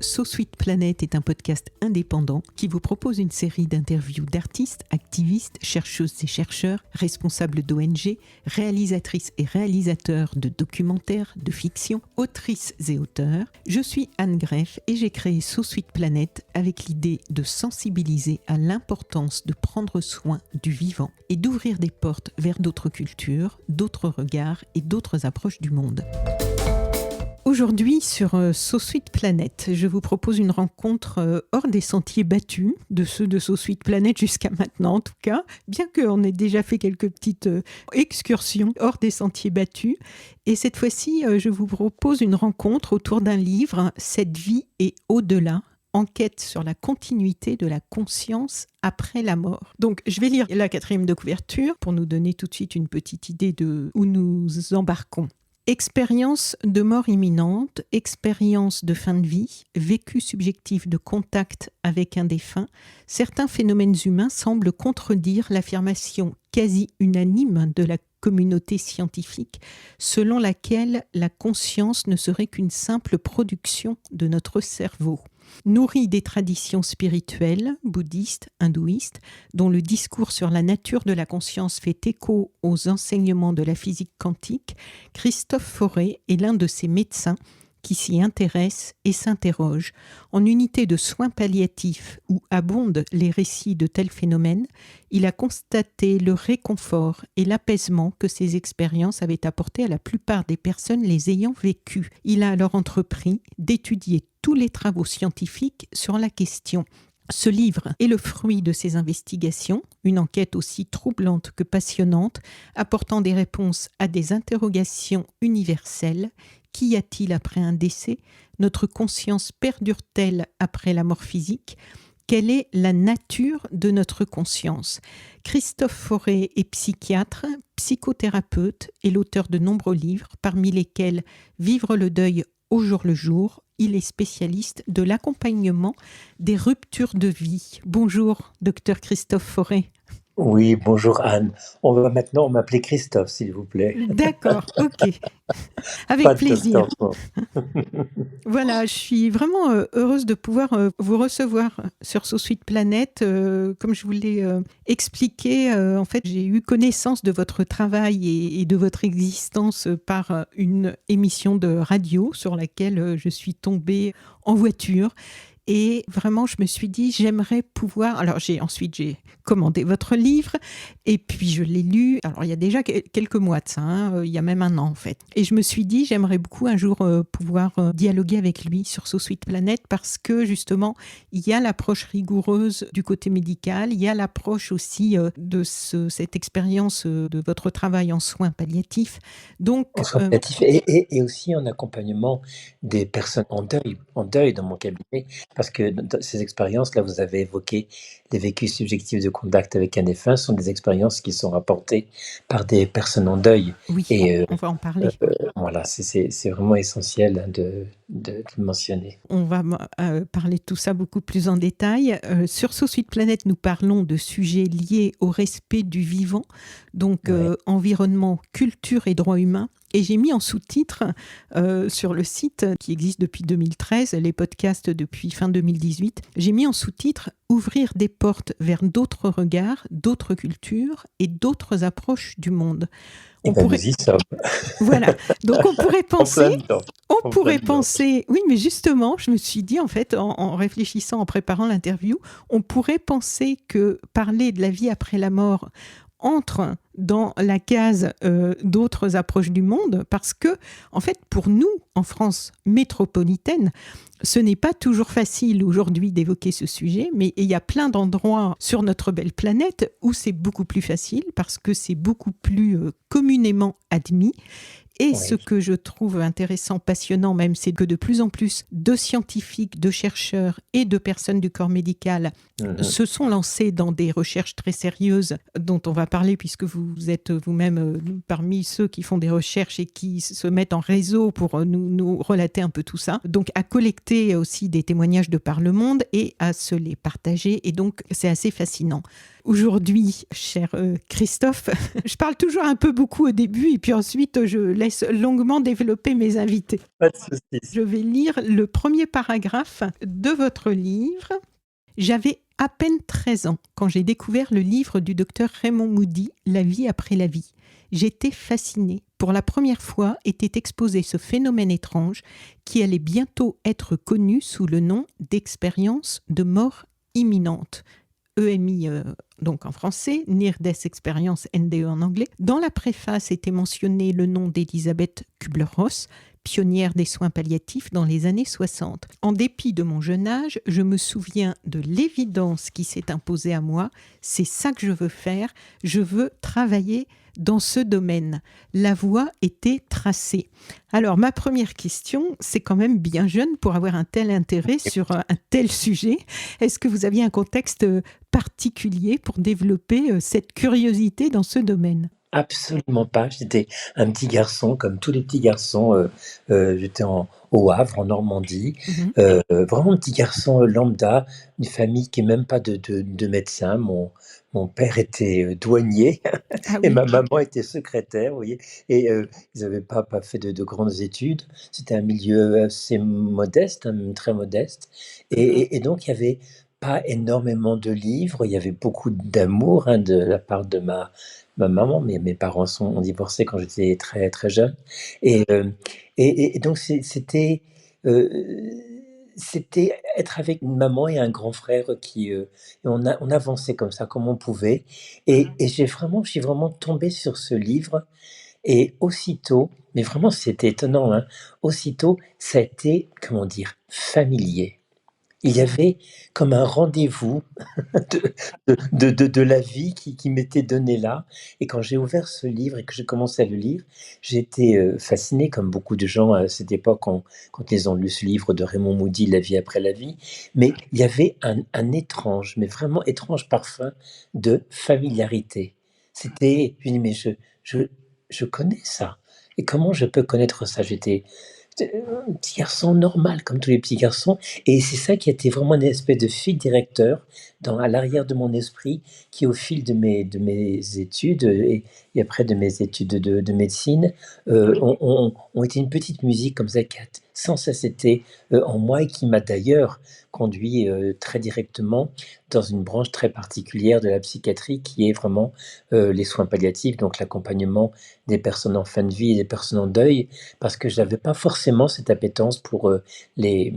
So Sweet Planet est un podcast indépendant qui vous propose une série d'interviews d'artistes, activistes, chercheuses et chercheurs, responsables d'ONG, réalisatrices et réalisateurs de documentaires, de fiction, autrices et auteurs. Je suis Anne Greff et j'ai créé So Sweet Planet avec l'idée de sensibiliser à l'importance de prendre soin du vivant et d'ouvrir des portes vers d'autres cultures, d'autres regards et d'autres approches du monde. Aujourd'hui, sur So Sweet Planet, je vous propose une rencontre hors des sentiers battus, de ceux de So Sweet Planet jusqu'à maintenant en tout cas, bien qu'on ait déjà fait quelques petites excursions hors des sentiers battus. Et cette fois-ci, je vous propose une rencontre autour d'un livre, Cette vie et au-delà, enquête sur la continuité de la conscience après la mort. Donc, je vais lire la 4e de couverture pour nous donner tout de suite une petite idée de où nous embarquons. Expérience de mort imminente, expérience de fin de vie, vécu subjectif de contact avec un défunt, certains phénomènes humains semblent contredire l'affirmation quasi unanime de la communauté scientifique selon laquelle la conscience ne serait qu'une simple production de notre cerveau. Nourri des traditions spirituelles, bouddhistes, hindouistes, dont le discours sur la nature de la conscience fait écho aux enseignements de la physique quantique, Christophe Fauré est l'un de ces médecins qui s'y intéressent et s'interrogent. En unité de soins palliatifs où abondent les récits de tels phénomènes, il a constaté le réconfort et l'apaisement que ces expériences avaient apporté à la plupart des personnes les ayant vécues. Il a alors entrepris d'étudier tous les travaux scientifiques sur la question. Ce livre est le fruit de ses investigations, une enquête aussi troublante que passionnante, apportant des réponses à des interrogations universelles. Qu'y a-t-il après un décès ? Notre conscience perdure-t-elle après la mort physique ? Quelle est la nature de notre conscience ? Christophe Fauré est psychiatre, psychothérapeute et l'auteur de nombreux livres, parmi lesquels Vivre le deuil au jour le jour. Il est spécialiste de l'accompagnement des ruptures de vie. Bonjour, docteur Christophe Fauré. Oui, bonjour Anne. On va maintenant m'appeler Christophe, s'il vous plaît. D'accord, ok. Avec Pas de plaisir. docteur. Voilà, je suis vraiment heureuse de pouvoir vous recevoir sur So Sweet Planet. Comme je vous l'ai expliqué, en fait, j'ai eu connaissance de votre travail et de votre existence par une émission de radio sur laquelle je suis tombée en voiture. Et vraiment, je me suis dit, j'aimerais pouvoir... Alors, j'ai commandé votre livre et puis je l'ai lu. Alors, il y a déjà quelques mois de ça, il y a même un an en fait. Et je me suis dit, j'aimerais beaucoup un jour pouvoir dialoguer avec lui sur So Sweet Planet parce que justement, il y a l'approche rigoureuse du côté médical, il y a l'approche aussi de cette expérience de votre travail en soins palliatifs. Donc, En soins palliatifs et aussi en accompagnement des personnes en deuil dans mon cabinet, parce que dans ces expériences-là, vous avez évoqué les vécus subjectifs de contact avec un défunt, sont des expériences qui sont rapportées par des personnes en deuil. Oui, et on va en parler. Voilà, c'est vraiment essentiel de le mentionner. On va parler de tout ça beaucoup plus en détail. Sur So Sweet Planet, nous parlons de sujets liés au respect du vivant, donc environnement, culture et droits humains. Et j'ai mis en sous-titre sur le site qui existe depuis 2013, les podcasts depuis fin 2018, j'ai mis en sous-titre « Ouvrir des portes vers d'autres regards, d'autres cultures et d'autres approches du monde ». Nous y sommes. Voilà, donc on pourrait penser, oui, mais justement, je me suis dit, en fait, en réfléchissant, en préparant l'interview, on pourrait penser que parler de la vie après la mort entre dans la case d'autres approches du monde parce que, en fait, pour nous, en France métropolitaine, ce n'est pas toujours facile aujourd'hui d'évoquer ce sujet, mais il y a plein d'endroits sur notre belle planète où c'est beaucoup plus facile parce que c'est beaucoup plus communément admis. Et ce que je trouve intéressant, passionnant même, c'est que de plus en plus de scientifiques, de chercheurs et de personnes du corps médical se sont lancés dans des recherches très sérieuses dont on va parler puisque vous êtes vous-même parmi ceux qui font des recherches et qui se mettent en réseau pour nous relater un peu tout ça. Donc à collecter aussi des témoignages de par le monde et à se les partager. Et donc c'est assez fascinant. Aujourd'hui, cher Christophe, je parle toujours un peu beaucoup au début et puis ensuite je laisse laisse longuement développer mes invités. Pas de soucis. Je vais lire le premier paragraphe de votre livre. J'avais à peine 13 ans quand j'ai découvert le livre du docteur Raymond Moody, La vie après la vie. J'étais fascinée. Pour la première fois était exposé ce phénomène étrange qui allait bientôt être connu sous le nom d'expérience de mort imminente. EMI, donc en français, Near Death Experience, NDE en anglais. Dans la préface était mentionné le nom d'Elisabeth Kubler-Ross, pionnière des soins palliatifs dans les années 60. En dépit de mon jeune âge, je me souviens de l'évidence qui s'est imposée à moi. C'est ça que je veux faire. Je veux travailler dans ce domaine. La voie était tracée. Alors, ma première question, c'est quand même bien jeune pour avoir un tel intérêt sur un tel sujet. Est-ce que vous aviez un contexte particulier pour développer cette curiosité dans ce domaine? Absolument pas. J'étais un petit garçon, comme tous les petits garçons. J'étais au Havre, en Normandie. Vraiment un petit garçon lambda, une famille qui n'est même pas de médecin. Mon père était douanier Ah et oui. ma maman était secrétaire, vous voyez. Et ils n'avaient pas fait de grandes études. C'était un milieu assez modeste, même très modeste. Et donc, il n'y avait pas énormément de livres. Il y avait beaucoup d'amour de la part de ma maman, mais mes parents ont divorcé quand j'étais très, très jeune. Et donc, c'était être avec une maman et un grand frère et on avançait comme ça, comme on pouvait. Et je suis vraiment tombé sur ce livre. Et aussitôt, mais vraiment, c'était étonnant, hein, aussitôt, ça a été, comment dire, familier. Il y avait comme un rendez-vous de la vie qui m'était donné là. Et quand j'ai ouvert ce livre et que j'ai commencé à le lire, j'ai été fasciné, comme beaucoup de gens à cette époque, quand ils ont lu ce livre de Raymond Moody, La vie après la vie. Mais il y avait un étrange, mais vraiment étrange parfum de familiarité. Je dis, mais je, je connais ça. Et comment je peux connaître ça? J'étais un petit garçon normal, comme tous les petits garçons. Et c'est ça qui a été vraiment une espèce de fil directeur à l'arrière de mon esprit, qui au fil de mes études et après de mes études de médecine, ont été une petite musique comme ça qui a sans cesse été en moi et qui m'a d'ailleurs conduit très directement dans une branche très particulière de la psychiatrie qui est vraiment les soins palliatifs, donc l'accompagnement des personnes en fin de vie et des personnes en deuil, parce que je n'avais pas forcément cette appétence pour les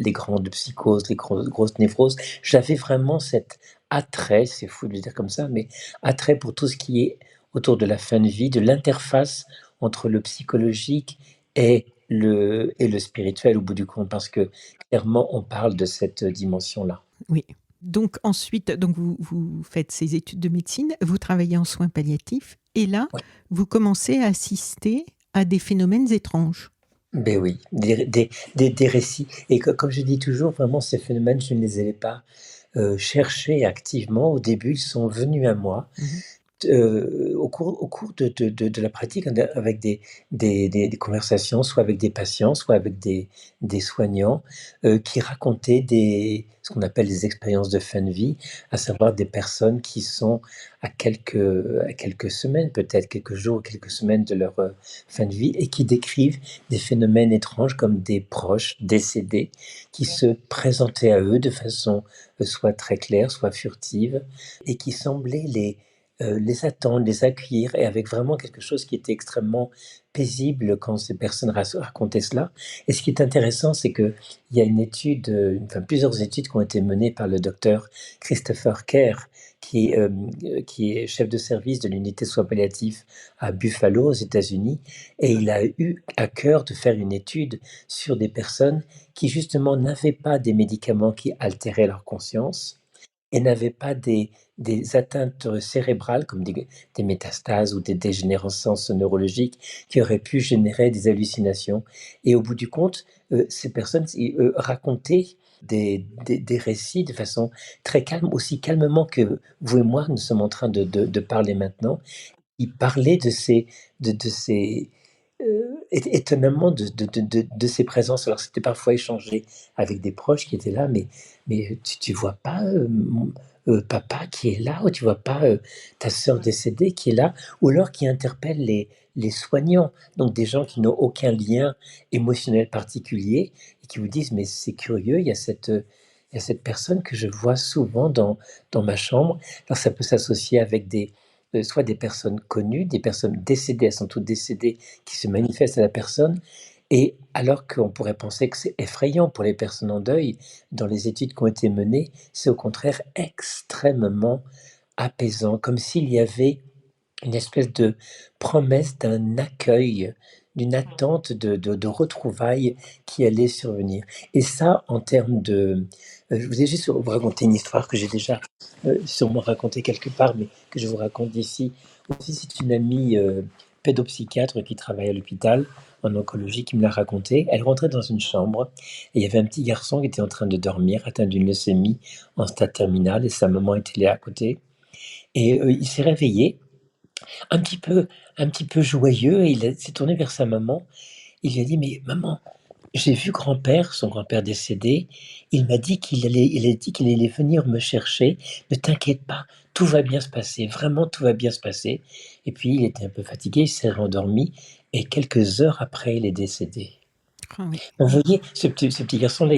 grandes psychoses, les grosses névroses. J'avais vraiment cet attrait, c'est fou de le dire comme ça, mais attrait pour tout ce qui est autour de la fin de vie, de l'interface entre le psychologique et le spirituel au bout du compte, parce que clairement, on parle de cette dimension-là. Oui. Donc ensuite, vous faites ces études de médecine, vous travaillez en soins palliatifs, et là, Ouais. vous commencez à assister à des phénomènes étranges. Ben oui, des récits. Et comme je dis toujours, vraiment, ces phénomènes, je ne les ai pas cherchés activement. Au début, ils sont venus à moi. Mhm. Au cours de la pratique, avec des conversations, soit avec des patients, soit avec des soignants, qui racontaient ce qu'on appelle des expériences de fin de vie, à savoir des personnes qui sont à quelques semaines, peut-être quelques jours, quelques semaines de leur fin de vie, et qui décrivent des phénomènes étranges comme des proches décédés qui se présentaient à eux de façon soit très claire, soit furtive, et qui semblaient les attendre, les accueillir, et avec vraiment quelque chose qui était extrêmement paisible quand ces personnes racontaient cela. Et ce qui est intéressant, c'est qu'il y a une étude, plusieurs études qui ont été menées par le docteur Christopher Kerr, qui est chef de service de l'unité soins palliatifs à Buffalo, aux États-Unis, et il a eu à cœur de faire une étude sur des personnes qui justement n'avaient pas des médicaments qui altéraient leur conscience et n'avaient pas des atteintes cérébrales comme des métastases ou des dégénérescences neurologiques qui auraient pu générer des hallucinations. Et au bout du compte, ces personnes racontaient des récits de façon très calme, aussi calmement que vous et moi, nous sommes en train de parler maintenant. Ils parlaient de ces étonnamment de ces présences. Alors c'était parfois échangé avec des proches qui étaient là, mais tu vois pas papa qui est là, ou tu vois pas ta sœur décédée qui est là, ou alors qui interpelle les soignants, donc des gens qui n'ont aucun lien émotionnel particulier et qui vous disent, mais c'est curieux, il y a cette personne que je vois souvent dans ma chambre. Alors ça peut s'associer avec soit des personnes connues, des personnes décédées, elles sont toutes décédées, qui se manifestent à la personne, et alors qu'on pourrait penser que c'est effrayant pour les personnes en deuil, dans les études qui ont été menées, c'est au contraire extrêmement apaisant, comme s'il y avait une espèce de promesse d'un accueil, d'une attente de retrouvailles qui allait survenir. Et ça, en termes de... je vous ai juste vous raconter une histoire que j'ai déjà sûrement racontée quelque part, mais que je vous raconte ici. Aussi, c'est une amie pédopsychiatre qui travaille à l'hôpital en oncologie qui me l'a raconté. Elle rentrait dans une chambre et il y avait un petit garçon qui était en train de dormir, atteint d'une leucémie en stade terminal, et sa maman était là à côté. Et il s'est réveillé un petit peu un petit peu joyeux, et s'est tourné vers sa maman. Il lui a dit: «Mais maman, j'ai vu grand-père», son grand-père décédé, il a dit qu'il allait venir me chercher. Ne t'inquiète pas, tout va bien se passer, vraiment tout va bien se passer. Et puis il était un peu fatigué, il s'est rendormi et quelques heures après, il est décédé. Ah oui. Donc, vous voyez, ce petit garçon-là,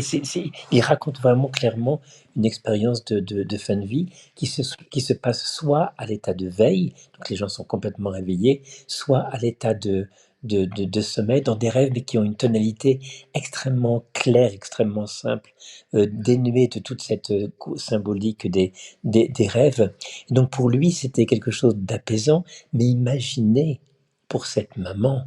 il raconte vraiment clairement une expérience de fin de vie qui se passe soit à l'état de veille, donc les gens sont complètement réveillés, soit à l'état de sommeil, dans des rêves, mais qui ont une tonalité extrêmement claire, extrêmement simple, dénuée de toute cette symbolique des rêves. Et donc pour lui, c'était quelque chose d'apaisant, mais imaginez pour cette maman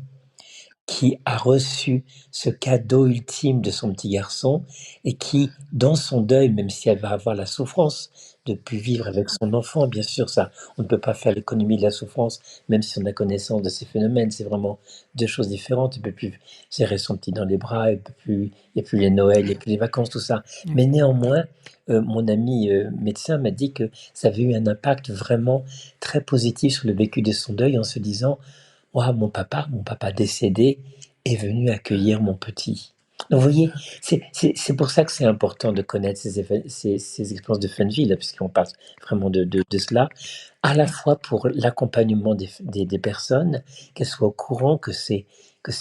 qui a reçu ce cadeau ultime de son petit garçon, et qui, dans son deuil, même si elle va avoir la souffrance de plus vivre avec son enfant, bien sûr, ça, on ne peut pas faire l'économie de la souffrance, même si on a connaissance de ces phénomènes, c'est vraiment deux choses différentes. Elle ne peut plus serrer son petit dans les bras, il n'y a plus les Noëls, il n'y a plus les vacances, tout ça. Oui. Mais néanmoins, mon ami médecin m'a dit que ça avait eu un impact vraiment très positif sur le vécu de son deuil, en se disant: «Waouh, mon papa décédé est venu accueillir mon petit». Donc vous voyez, c'est pour ça que c'est important de connaître ces expériences de fin de vie, là, puisqu'on parle vraiment de cela, à la fois pour l'accompagnement des personnes, qu'elles soient au courant que c'est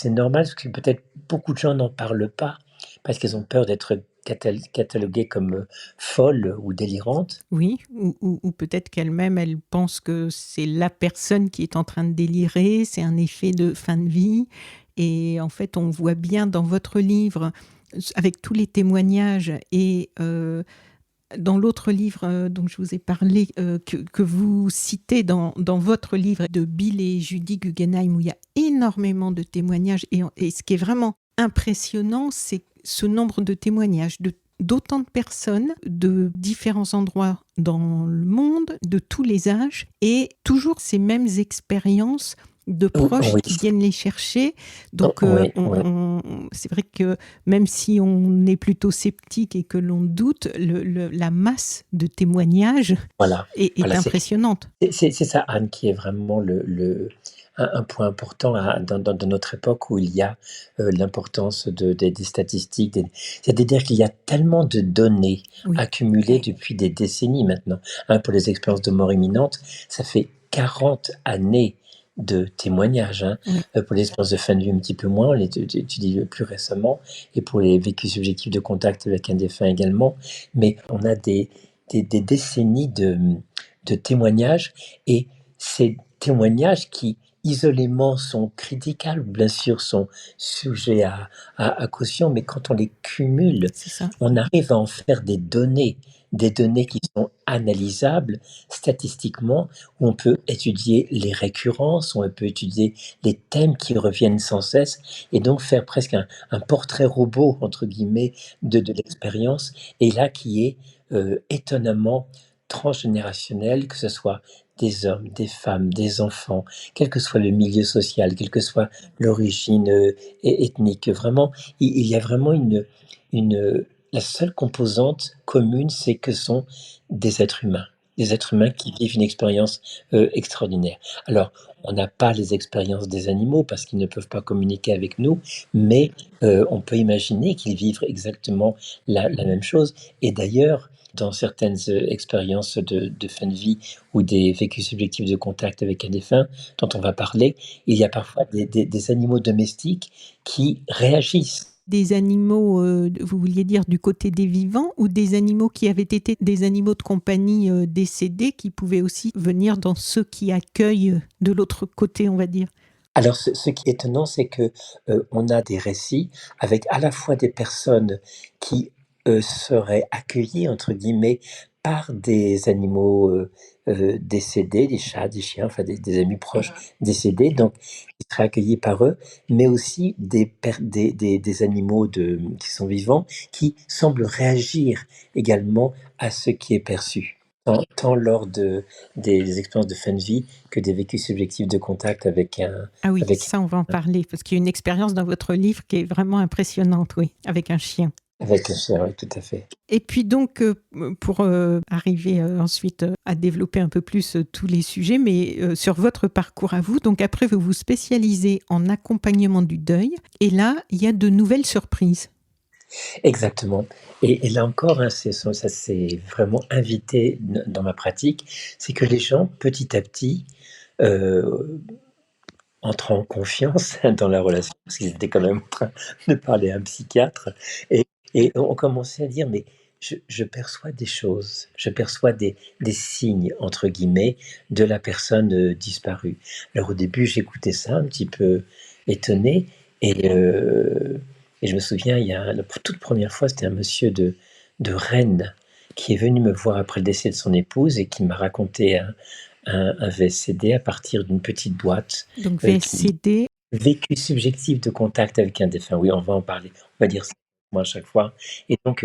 normal, parce que peut-être beaucoup de gens n'en parlent pas, parce qu'elles ont peur d'être cataloguées comme folles ou délirantes. Oui, ou peut-être qu'elle-même, elle pense que c'est la personne qui est en train de délirer, c'est un effet de fin de vie. Et en fait, on voit bien dans votre livre, avec tous les témoignages, et dans l'autre livre dont je vous ai parlé, que vous citez dans votre livre de Bill et Judy Guggenheim, où il y a énormément de témoignages. Et ce qui est vraiment impressionnant, c'est ce nombre de témoignages d'autant de personnes de différents endroits dans le monde, de tous les âges, et toujours ces mêmes expériences de proches Oui, qui viennent les chercher. oh, Donc, oui, oui, c'est vrai que même si on est plutôt sceptique et que l'on doute, la masse de témoignages voilà, est voilà, impressionnante. c'est ça, Anne, qui est vraiment un point important dans notre époque, où il y a l'importance des statistiques. C'est-à-dire qu'il y a tellement de données Oui, accumulées depuis des décennies maintenant. Hein, pour les expériences de mort imminente, ça fait 40 années de témoignages. Hein. oui, Pour les expériences de fin de vie, un petit peu moins, on les étudie plus récemment, et pour les vécus subjectifs de contact avec un défunt également. Mais on a des décennies de témoignages, et ces témoignages qui isolément sont critiquables, bien sûr, sont sujets à caution, mais quand on les cumule, c'est ça. on arrive à en faire des données qui sont analysables statistiquement, où on peut étudier les récurrences, on peut étudier les thèmes qui reviennent sans cesse, et donc faire presque un portrait robot, entre guillemets, de l'expérience, et là qui est étonnamment transgénérationnel, que ce soit des hommes, des femmes, des enfants, quel que soit le milieu social, quelle que soit l'origine ethnique. Vraiment, il y a vraiment la seule composante commune, c'est que sont des êtres humains. Des êtres humains qui vivent une expérience extraordinaire. Alors, on n'a pas les expériences des animaux parce qu'ils ne peuvent pas communiquer avec nous, mais on peut imaginer qu'ils vivent exactement la même chose. Et d'ailleurs, dans certaines expériences de fin de vie ou des vécus subjectifs de contact avec un défunt dont on va parler, il y a parfois des animaux domestiques qui réagissent. Des animaux, vous vouliez dire du côté des vivants, ou des animaux qui avaient été des animaux de compagnie décédés qui pouvaient aussi venir dans ceux qui accueillent de l'autre côté, on va dire? Alors, ce qui est étonnant, c'est que on a des récits avec à la fois des personnes qui seraient accueillies entre guillemets par des animaux décédés, des chats, des chiens, enfin des amis proches décédés, donc ils seraient accueillis par eux, mais aussi des animaux qui sont vivants qui semblent réagir également à ce qui est perçu. Tant lors des expériences de fin de vie que des vécus subjectifs de contact Ah oui, avec, ça on va en parler, parce qu'il y a une expérience dans votre livre qui est vraiment impressionnante, oui, avec un chien. avec un chien, oui, tout à fait. Et puis donc, pour arriver ensuite à développer un peu plus tous les sujets, mais sur votre parcours à vous, donc après vous vous spécialisez en accompagnement du deuil, et là, il y a de nouvelles surprises. Exactement. Et là encore, hein, ça s'est vraiment invité dans ma pratique, c'est que les gens, petit à petit, euh, entrent en confiance dans la relation, parce qu'ils étaient quand même en train de parler à un psychiatre, et, et on commençait à dire, mais je perçois des choses, je perçois des signes, entre guillemets, de la personne disparue. Alors au début, j'écoutais ça un petit peu étonné, et je me souviens, la toute première fois, c'était un monsieur de Rennes qui est venu me voir après le décès de son épouse et qui m'a raconté un VSCD à partir d'une petite boîte Donc qui VSCD, vécu subjectif de contact avec un défunt. Oui, on va en parler. On va dire ça moi à chaque fois. Et donc,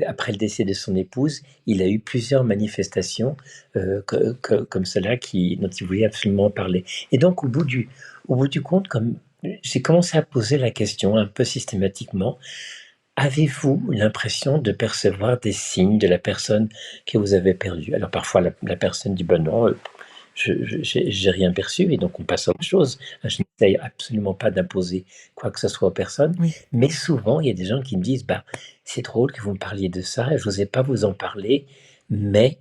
après le décès de son épouse, il a eu plusieurs manifestations comme cela dont il voulait absolument parler. Et donc, au bout du compte, comme j'ai commencé à poser la question un peu systématiquement, avez-vous l'impression de percevoir des signes de la personne que vous avez perdue? Alors parfois, la personne dit, ben non, j'ai rien perçu, et donc on passe à autre chose. Je n'essaye absolument pas d'imposer quoi que ce soit aux personnes, oui. mais souvent, il y a des gens qui me disent, bah, c'est drôle que vous me parliez de ça, je n'osais pas vous en parler, mais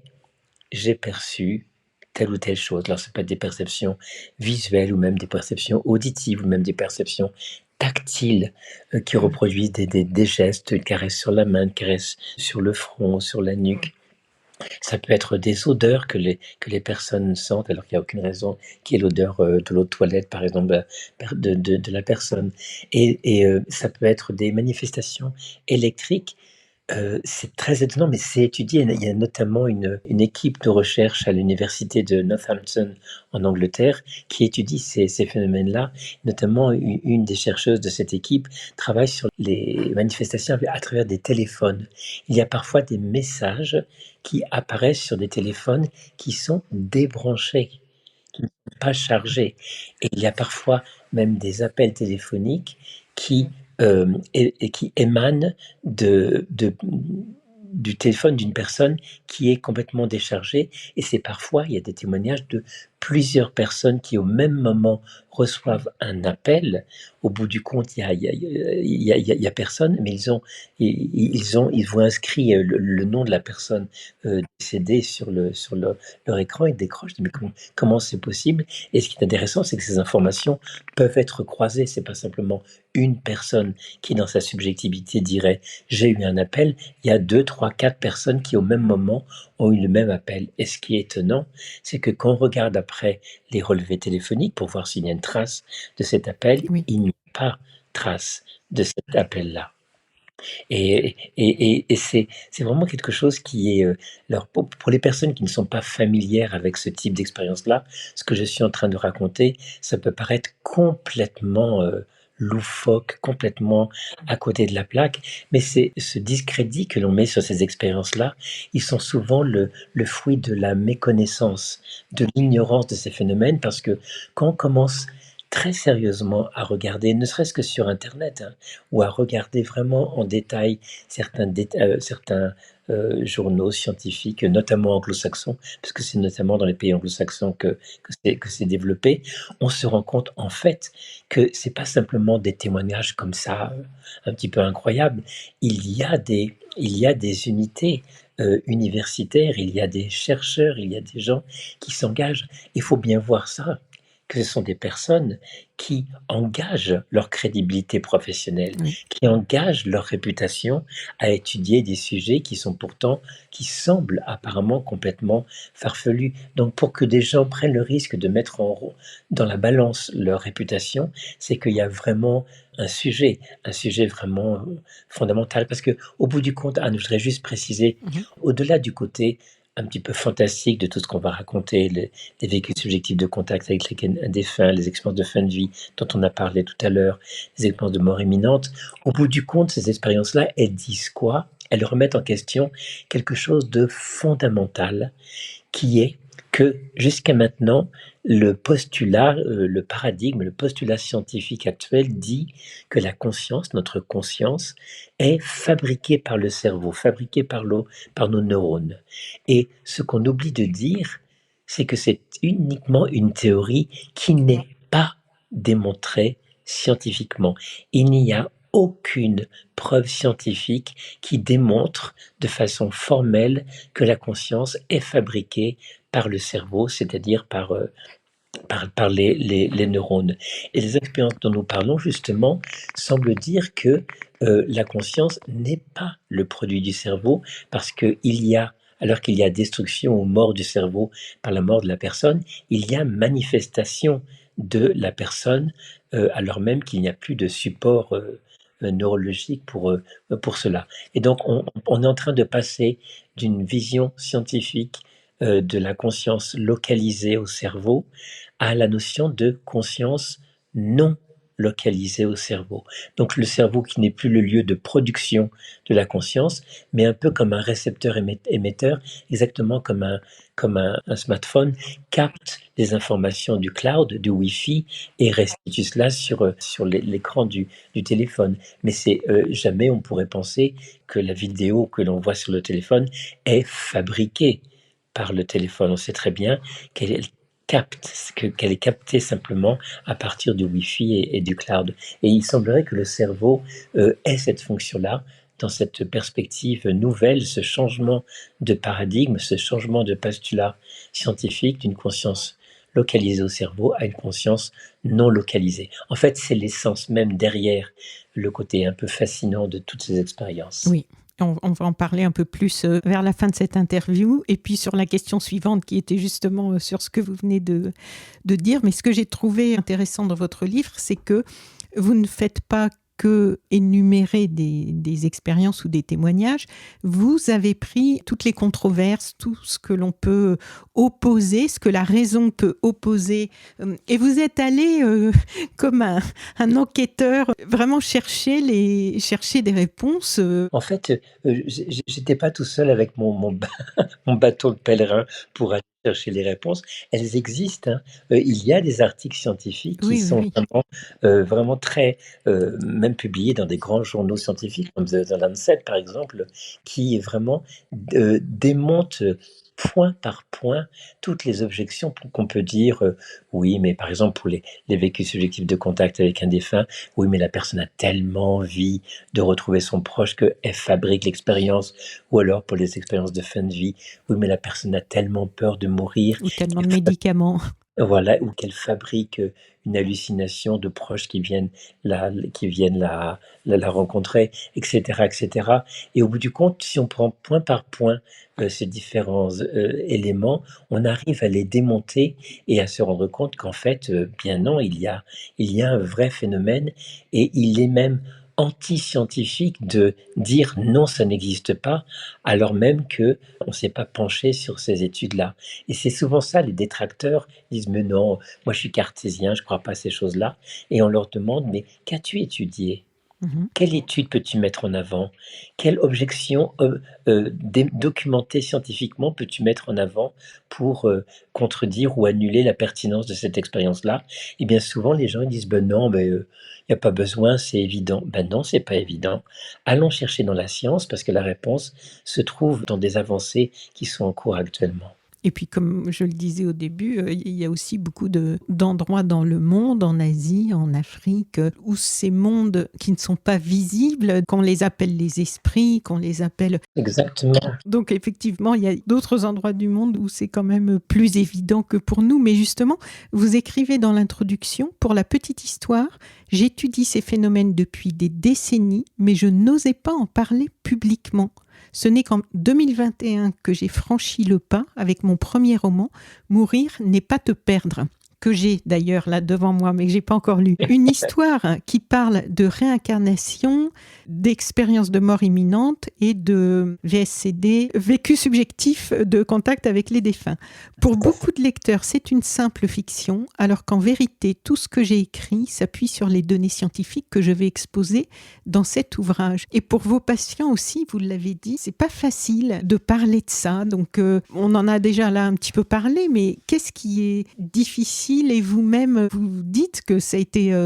j'ai perçu telle ou telle chose. Alors, ça peut être des perceptions visuelles, ou même des perceptions auditives, ou même des perceptions tactiles qui reproduisent des gestes, une caresse sur la main, une caresse sur le front, sur la nuque. Ça peut être des odeurs que les personnes sentent, alors qu'il n'y a aucune raison, qui est l'odeur de l'eau de toilette, par exemple, de la personne. Ça peut être des manifestations électriques. C'est très étonnant, mais c'est étudié. Il y a notamment une équipe de recherche à l'université de Northampton en Angleterre qui étudie ces phénomènes-là. Notamment, une des chercheuses de cette équipe travaille sur les manifestations à travers des téléphones. Il y a parfois des messages qui apparaissent sur des téléphones qui sont débranchés, qui ne sont pas chargés. Et il y a parfois même des appels téléphoniques et qui émanent du téléphone d'une personne qui est complètement déchargée. Et c'est parfois, il y a des témoignages de plusieurs personnes qui au même moment reçoivent un appel. Au bout du compte, il y a personne, mais ils voient inscrit le nom de la personne décédée sur leur écran. Ils décrochent. Mais comment c'est possible? Et ce qui est intéressant, c'est que ces informations peuvent être croisées. C'est pas simplement une personne qui, dans sa subjectivité, dirait j'ai eu un appel. Il y a 2, 3, 4 personnes qui, au même moment, ont eu le même appel. Et ce qui est étonnant, c'est que quand on regarde après les relevés téléphoniques pour voir s'il y a une trace de cet appel, Oui. il n'y a pas trace de cet appel-là. Et c'est vraiment quelque chose qui est... alors pour les personnes qui ne sont pas familières avec ce type d'expérience-là, ce que je suis en train de raconter, ça peut paraître complètement loufoque, complètement à côté de la plaque, mais c'est ce discrédit que l'on met sur ces expériences-là, ils sont souvent le fruit de la méconnaissance, de l'ignorance de ces phénomènes, parce que quand on commence très sérieusement à regarder, ne serait-ce que sur Internet, hein, ou à regarder vraiment en détail certains journaux scientifiques, notamment anglo-saxons, parce que c'est notamment dans les pays anglo-saxons que c'est développé, on se rend compte en fait que c'est pas simplement des témoignages comme ça, un petit peu incroyables. Il y a des unités universitaires, il y a des chercheurs, il y a des gens qui s'engagent. Il faut bien voir ça, que ce sont des personnes qui engagent leur crédibilité professionnelle, Oui. qui engagent leur réputation à étudier des sujets qui semblent apparemment complètement farfelus. Donc pour que des gens prennent le risque de mettre dans la balance leur réputation, c'est qu'il y a vraiment un sujet vraiment fondamental. Parce que au bout du compte, Anne, je voudrais juste préciser, Mhm. au-delà du côté un petit peu fantastique de tout ce qu'on va raconter, les vécus subjectifs de contact avec les défunts, les expériences de fin de vie dont on a parlé tout à l'heure, les expériences de mort imminente, au bout du compte, ces expériences-là, elles disent quoi? Elles remettent en question quelque chose de fondamental, qui est que jusqu'à maintenant, le postulat, le paradigme, le postulat scientifique actuel dit que la conscience, notre conscience, est fabriquée par le cerveau, fabriquée par nos neurones. Et ce qu'on oublie de dire, c'est que c'est uniquement une théorie qui n'est pas démontrée scientifiquement. Il n'y a aucune preuve scientifique qui démontre de façon formelle que la conscience est fabriquée par le cerveau, c'est-à-dire par les neurones. Et les expériences dont nous parlons, justement, semblent dire que la conscience n'est pas le produit du cerveau, parce alors qu'il y a destruction ou mort du cerveau par la mort de la personne, il y a manifestation de la personne, alors même qu'il n'y a plus de support neurologique pour cela. Et donc, on est en train de passer d'une vision scientifique de la conscience localisée au cerveau à la notion de conscience non localisée au cerveau. Donc le cerveau qui n'est plus le lieu de production de la conscience, mais un peu comme un récepteur émetteur, exactement comme un smartphone capte les informations du cloud, du Wi-Fi, et restitue cela sur l'écran du téléphone. Mais c'est jamais on pourrait penser que la vidéo que l'on voit sur le téléphone est fabriquée par le téléphone. On sait très bien qu'elle qu'elle est captée simplement à partir du Wi-Fi et du cloud. Et il semblerait que le cerveau ait cette fonction-là dans cette perspective nouvelle, ce changement de paradigme, ce changement de postulat scientifique d'une conscience localisée au cerveau à une conscience non localisée. En fait, c'est l'essence même derrière le côté un peu fascinant de toutes ces expériences. Oui. On va en parler un peu plus vers la fin de cette interview. Et puis sur la question suivante qui était justement sur ce que vous venez de dire. Mais ce que j'ai trouvé intéressant dans votre livre, c'est que vous ne faites pas que énumérer des expériences ou des témoignages. Vous avez pris toutes les controverses, tout ce que l'on peut opposer, ce que la raison peut opposer. Et vous êtes allé comme un enquêteur vraiment chercher des réponses. En fait, j'étais pas tout seul avec mon bâton de pèlerin pour aller chercher les réponses. Elles existent, hein. Il y a des articles scientifiques qui Oui, sont oui. vraiment très, même publiés dans des grands journaux scientifiques comme The Lancet, par exemple, qui vraiment démontent point par point toutes les objections qu'on peut dire. Oui, mais par exemple pour les vécus subjectifs de contact avec un défunt, oui, mais la personne a tellement envie de retrouver son proche qu'elle fabrique l'expérience, ou alors pour les expériences de fin de vie, oui, mais la personne a tellement peur de mourir, Ou tellement de médicaments. voilà, ou qu'elle fabrique une hallucination de proches qui viennent la rencontrer, etc., etc. Et au bout du compte, si on prend point par point ces différents éléments, on arrive à les démonter et à se rendre compte qu'en fait, bien non, il y a un vrai phénomène, et il est même anti-scientifique de dire non, ça n'existe pas, alors même que on ne s'est pas penché sur ces études-là. Et c'est souvent ça, les détracteurs disent: mais non, moi je suis cartésien, je ne crois pas à ces choses-là. Et on leur demande: mais qu'as-tu étudié? Mhm. Quelle étude peux-tu mettre en avant? Quelle objection documentée scientifiquement peux-tu mettre en avant pour contredire ou annuler la pertinence de cette expérience-là? Et bien souvent, les gens ils disent ben non, il n'y a pas besoin, c'est évident. Ben non, c'est pas évident. Allons chercher dans la science parce que la réponse se trouve dans des avancées qui sont en cours actuellement. Et puis, comme je le disais au début, il y a aussi beaucoup d'endroits dans le monde, en Asie, en Afrique, où ces mondes qui ne sont pas visibles, qu'on les appelle les esprits, qu'on les appelle... Exactement. Donc, effectivement, il y a d'autres endroits du monde où c'est quand même plus évident que pour nous. Mais justement, vous écrivez dans l'introduction, pour la petite histoire, j'étudie ces phénomènes depuis des décennies, mais je n'osais pas en parler publiquement. Ce n'est qu'en 2021 que j'ai franchi le pas avec mon premier roman, Mourir n'est pas te perdre, que j'ai d'ailleurs là devant moi, mais que j'ai pas encore lu. Une histoire qui parle de réincarnation, d'expérience de mort imminente et de VSCD, vécu subjectif de contact avec les défunts. Pour beaucoup de lecteurs, c'est une simple fiction, alors qu'en vérité, tout ce que j'ai écrit s'appuie sur les données scientifiques que je vais exposer dans cet ouvrage. Et pour vos patients aussi, vous l'avez dit, c'est pas facile de parler de ça. Donc, on en a déjà là un petit peu parlé, mais qu'est-ce qui est difficile? Et vous-même, vous dites que ça a été...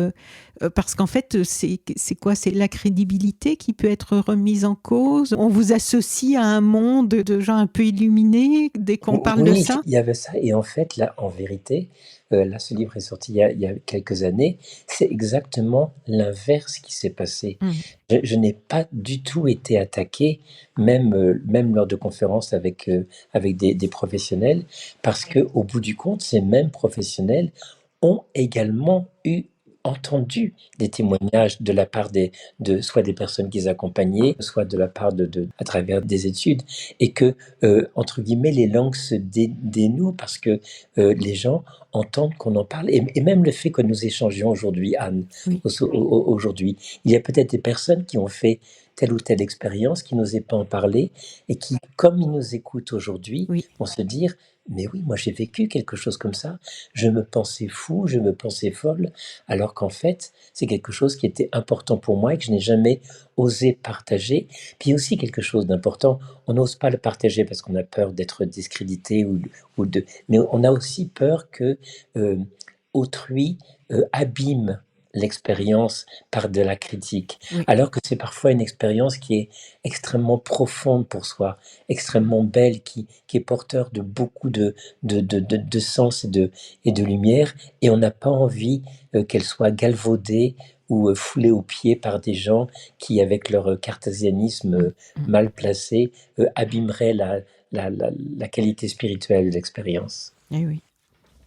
parce qu'en fait, c'est quoi? C'est la crédibilité qui peut être remise en cause. On vous associe à un monde de gens un peu illuminés dès qu'on parle de Oui, ça. il y avait ça. Et en fait, là, en vérité, là, ce livre est sorti il y a quelques années. C'est exactement l'inverse qui s'est passé. Mm. Je n'ai pas du tout été attaqué, même lors de conférences avec des professionnels, parce que au bout du compte, ces mêmes professionnels ont également entendu des témoignages de la part de soit des personnes qu'ils accompagnaient, soit de la part à travers des études, et que entre guillemets, les langues se dénouent parce que les gens entendent qu'on en parle. Et même le fait que nous échangions aujourd'hui, Anne, Oui, aujourd'hui, il y a peut-être des personnes qui ont fait telle ou telle expérience, qui n'osaient pas en parler, et qui, comme ils nous écoutent aujourd'hui, oui. vont se dire, mais oui, moi j'ai vécu quelque chose comme ça, je me pensais fou, je me pensais folle, alors qu'en fait, c'est quelque chose qui était important pour moi et que je n'ai jamais osé partager. Puis il y a aussi quelque chose d'important, on n'ose pas le partager parce qu'on a peur d'être discrédité mais on a aussi peur que euh, autrui abîme l'expérience par de la critique, Oui. alors que c'est parfois une expérience qui est extrêmement profonde pour soi, extrêmement belle, qui est porteur de beaucoup de sens et de lumière, et on n'a pas envie qu'elle soit galvaudée ou foulée aux pieds par des gens qui, avec leur cartésianisme Mm, mm. mal placé, abîmeraient la qualité spirituelle de l'expérience. Eh oui.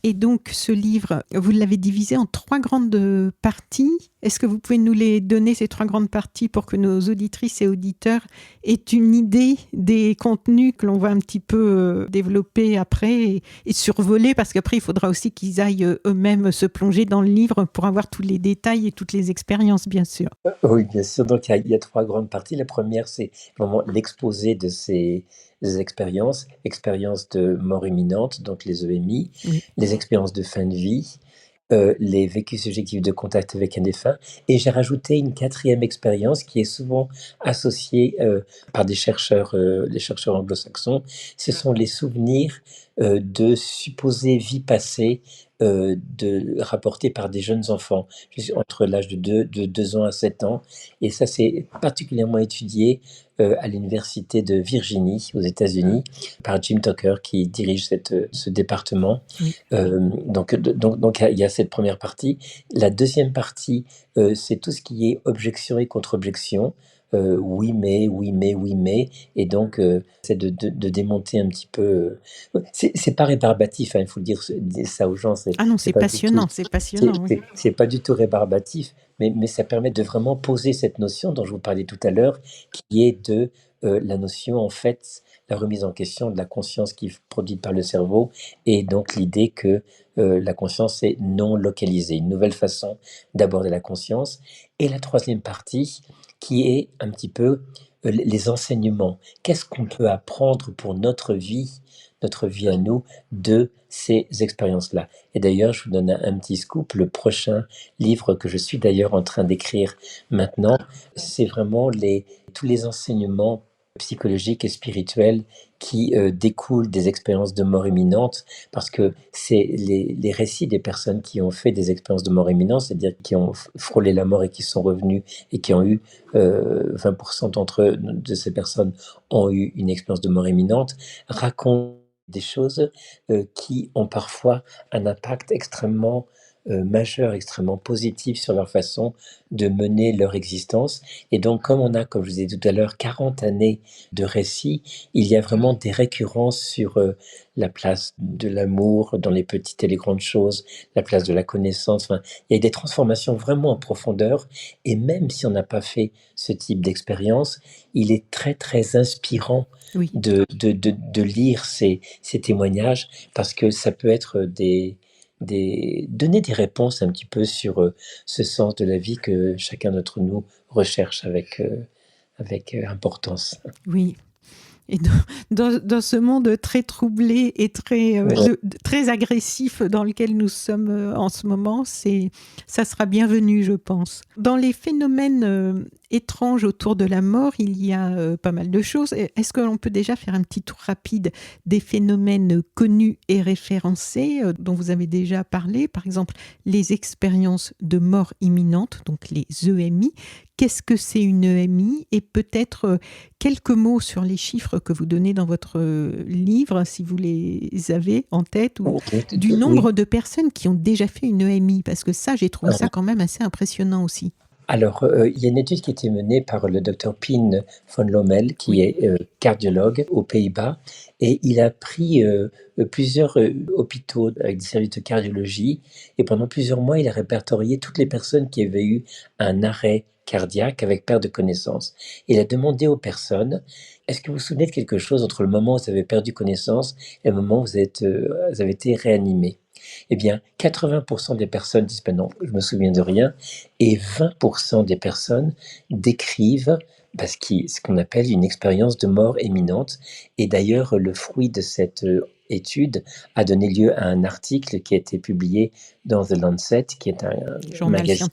Et donc, ce livre, vous l'avez divisé en 3 grandes parties. Est-ce que vous pouvez nous les donner, ces 3 grandes parties, pour que nos auditrices et auditeurs aient une idée des contenus que l'on va un petit peu développer après et survoler, parce qu'après, il faudra aussi qu'ils aillent eux-mêmes se plonger dans le livre pour avoir tous les détails et toutes les expériences, bien sûr. Oui, bien sûr. Donc, il y a trois grandes parties. La première, c'est vraiment l'exposé de ces expériences, expériences de mort imminente, donc les EMI, Oui. les expériences de fin de vie, les vécus subjectifs de contact avec un défunt. Et j'ai rajouté une quatrième expérience qui est souvent associée par les chercheurs anglo-saxons. Ce sont les souvenirs de supposées vies passées rapportées par des jeunes enfants entre l'âge de 2 ans à 7 ans. Et ça, c'est particulièrement étudié à l'université de Virginie, aux États-Unis, par Jim Tucker, qui dirige ce département. Oui. Donc, il y a cette première partie. La deuxième partie, c'est tout ce qui est objection et contre-objection. Oui, mais, oui, mais, oui, mais. Et donc, c'est de démonter un petit peu. C'est pas rébarbatif, hein, il faut dire ça aux gens. Ah non, C'est pas du tout. c'est C'est passionnant, oui. c'est pas du tout rébarbatif, mais ça permet de vraiment poser cette notion dont je vous parlais tout à l'heure, qui est de la notion, en fait, la remise en question de la conscience qui est produite par le cerveau, et donc l'idée que la conscience est non localisée, une nouvelle façon d'aborder la conscience. Et la troisième partie, qui est un petit peu les enseignements. Qu'est-ce qu'on peut apprendre pour notre vie, notre vie à nous de ces expériences-là. Et d'ailleurs, je vous donne un petit scoop, le prochain livre que je suis d'ailleurs en train d'écrire maintenant, c'est vraiment tous les enseignements psychologiques et spirituels qui découlent des expériences de mort imminente, parce que c'est les récits des personnes qui ont fait des expériences de mort imminente, c'est-à-dire qui ont frôlé la mort et qui sont revenus et qui ont eu 20% de ces personnes ont eu une expérience de mort imminente, racontent des choses qui ont parfois un impact extrêmement majeur, extrêmement positif sur leur façon de mener leur existence. Et donc, comme on a, comme je vous ai dit tout à l'heure, 40 années de récits, il y a vraiment des récurrences sur la place de l'amour dans les petites et les grandes choses, la place de la connaissance. Enfin, il y a des transformations vraiment en profondeur. Et même si on n'a pas fait ce type d'expérience, il est très, très inspirant Oui. de lire ces témoignages, parce que ça peut être donner des réponses un petit peu sur ce sens de la vie que chacun d'entre nous recherche avec importance. Oui. Et dans ce monde très troublé et très agressif dans lequel nous sommes en ce moment, ça sera bienvenu, je pense. Dans les phénomènes étranges autour de la mort, il y a pas mal de choses. Est-ce que l'on peut déjà faire un petit tour rapide des phénomènes connus et référencés dont vous avez déjà parlé? Par exemple, les expériences de mort imminente, donc les EMI. Qu'est-ce que c'est une EMI? Et peut-être quelques mots sur les chiffres que vous donnez dans votre livre, si vous les avez en tête, ou du nombre de personnes qui ont déjà fait une EMI, parce que ça, j'ai trouvé ça quand même assez impressionnant aussi. Alors, il y a une étude qui a été menée par le docteur Pien von Lommel, qui est cardiologue aux Pays-Bas, et il a pris plusieurs hôpitaux avec des services de cardiologie, et pendant plusieurs mois, il a répertorié toutes les personnes qui avaient eu un arrêt cardiaque avec perte de connaissance. Il a demandé aux personnes, est-ce que vous vous souvenez de quelque chose entre le moment où vous avez perdu connaissance et le moment où vous avez été réanimé? Eh bien, 80% des personnes disent ben non, je me souviens de rien, et 20% des personnes décrivent ce qu'on appelle une expérience de mort imminente. Et d'ailleurs, le fruit de cette étude a donné lieu à un article qui a été publié dans The Lancet, qui est un magazine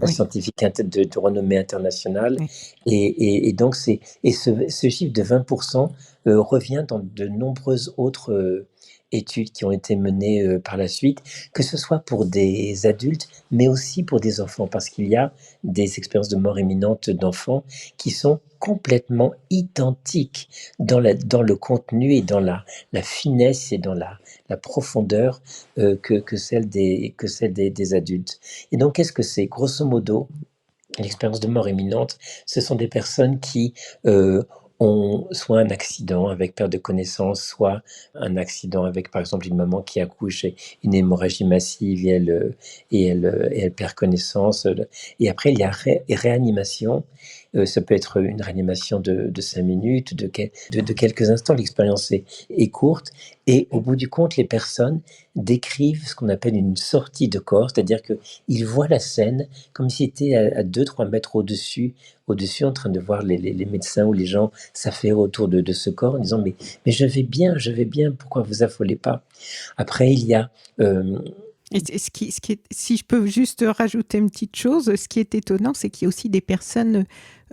scientifique de renommée internationale. Oui. Et donc, ce chiffre de 20% revient dans de nombreuses autres études qui ont été menées par la suite, que ce soit pour des adultes, mais aussi pour des enfants, parce qu'il y a des expériences de mort imminente d'enfants qui sont complètement identiques dans le contenu et dans la finesse et dans la profondeur que celle des adultes. Et donc, qu'est-ce que c'est? Grosso modo, l'expérience de mort imminente, ce sont des personnes qui ont soit un accident avec perte de connaissance, soit un accident avec, par exemple, une maman qui accouche et une hémorragie massive et elle perd connaissance. Et après, il y a réanimation. Ça peut être une réanimation de 5 minutes, de quelques instants. L'expérience est courte. Et au bout du compte, les personnes décrivent ce qu'on appelle une sortie de corps, c'est-à-dire qu'ils voient la scène comme s'ils étaient à 2-3 mètres au-dessus, en train de voir les médecins ou les gens s'affairer autour de ce corps en disant mais je vais bien, pourquoi vous affolez pas? Après, il y a... si je peux juste rajouter une petite chose, ce qui est étonnant, c'est qu'il y a aussi des personnes,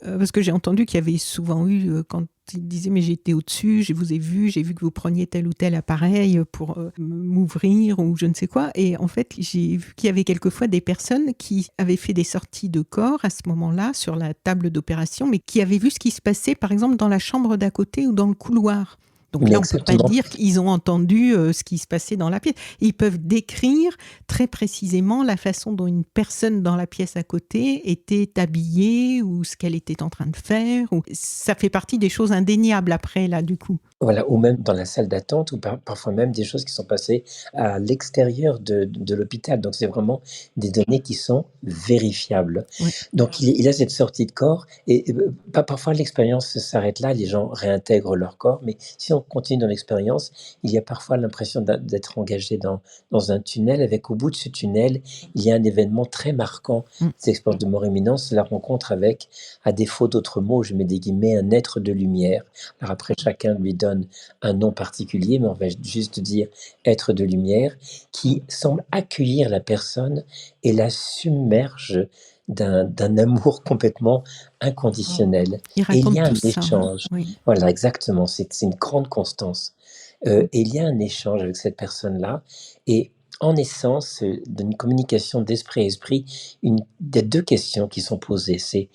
parce que j'ai entendu qu'il y avait souvent eu, quand ils disaient mais j'étais au-dessus, je vous ai vu, j'ai vu que vous preniez tel ou tel appareil pour m'ouvrir ou je ne sais quoi, et en fait j'ai vu qu'il y avait quelquefois des personnes qui avaient fait des sorties de corps à ce moment-là sur la table d'opération, mais qui avaient vu ce qui se passait par exemple dans la chambre d'à côté ou dans le couloir. Donc là, on ne peut pas dire qu'ils ont entendu ce qui se passait dans la pièce. Ils peuvent décrire très précisément la façon dont une personne dans la pièce à côté était habillée ou ce qu'elle était en train de faire. Ça fait partie des choses indéniables après, là, du coup. Voilà, ou même dans la salle d'attente, ou parfois même des choses qui sont passées à l'extérieur de l'hôpital. Donc, c'est vraiment des données qui sont vérifiables. Oui. Donc, il a cette sortie de corps, et parfois l'expérience s'arrête là, les gens réintègrent leur corps, mais si on continue dans l'expérience, il y a parfois l'impression d'être engagé dans un tunnel, avec au bout de ce tunnel, il y a un événement très marquant Mm. des expériences de mort imminente, c'est la rencontre avec, à défaut d'autres mots, je mets des guillemets, un être de lumière. Alors après, chacun lui donne un nom particulier, mais on va juste dire être de lumière, qui semble accueillir la personne et la submerge d'un amour complètement inconditionnel. Il Et il y raconte a tout un ça, hein. échange. Oui. Voilà, exactement. C'est une grande constance. Et il y a un échange avec cette personne-là. Et en essence, d'une communication d'esprit à esprit, des deux questions qui sont posées, c'est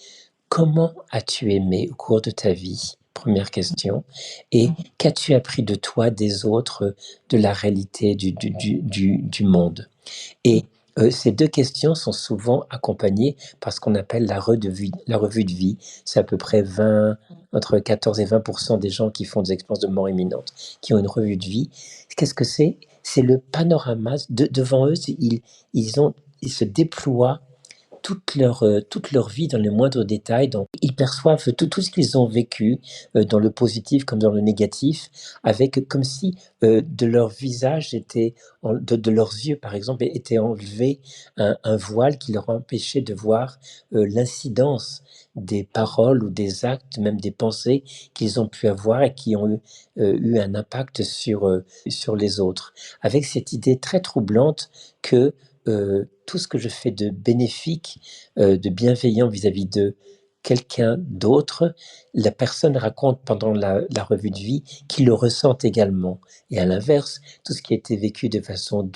comment as-tu aimé au cours de ta vie? Première question. Et qu'as-tu appris de toi, des autres, de la réalité du monde? Et ces deux questions sont souvent accompagnées par ce qu'on appelle la revue de vie. C'est à peu près entre 14 et 20% des gens qui font des expériences de mort imminente, qui ont une revue de vie. Qu'est-ce que c'est? C'est le panorama. Devant eux, ils se déploient toute leur vie dans les moindres détails. Donc, ils perçoivent tout ce qu'ils ont vécu, dans le positif comme dans le négatif, avec comme si de leur visage était, de leurs yeux par exemple, était enlevé un voile qui leur empêchait de voir l'incidence des paroles ou des actes, même des pensées qu'ils ont pu avoir et qui ont eu un impact sur les autres. Avec cette idée très troublante que tout ce que je fais de bénéfique, de bienveillant vis-à-vis de quelqu'un d'autre, la personne raconte pendant la revue de vie qu'il le ressent également. Et à l'inverse, tout ce qui a été vécu de façon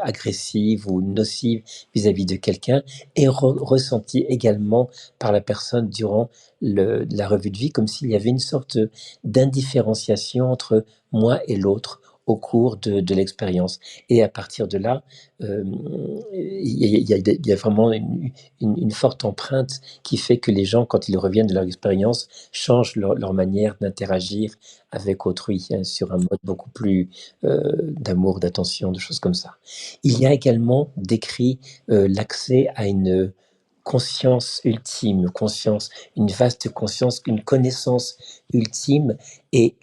agressive ou nocive vis-à-vis de quelqu'un est ressenti également par la personne durant la revue de vie, comme s'il y avait une sorte d'indifférenciation entre moi et l'autre au cours de l'expérience. Et à partir de là, il y a vraiment une forte empreinte qui fait que les gens, quand ils reviennent de leur expérience, changent leur manière d'interagir avec autrui, hein, sur un mode beaucoup plus d'amour, d'attention, de choses comme ça. Il y a également décrit l'accès à une conscience ultime, une vaste conscience, une connaissance ultime. Et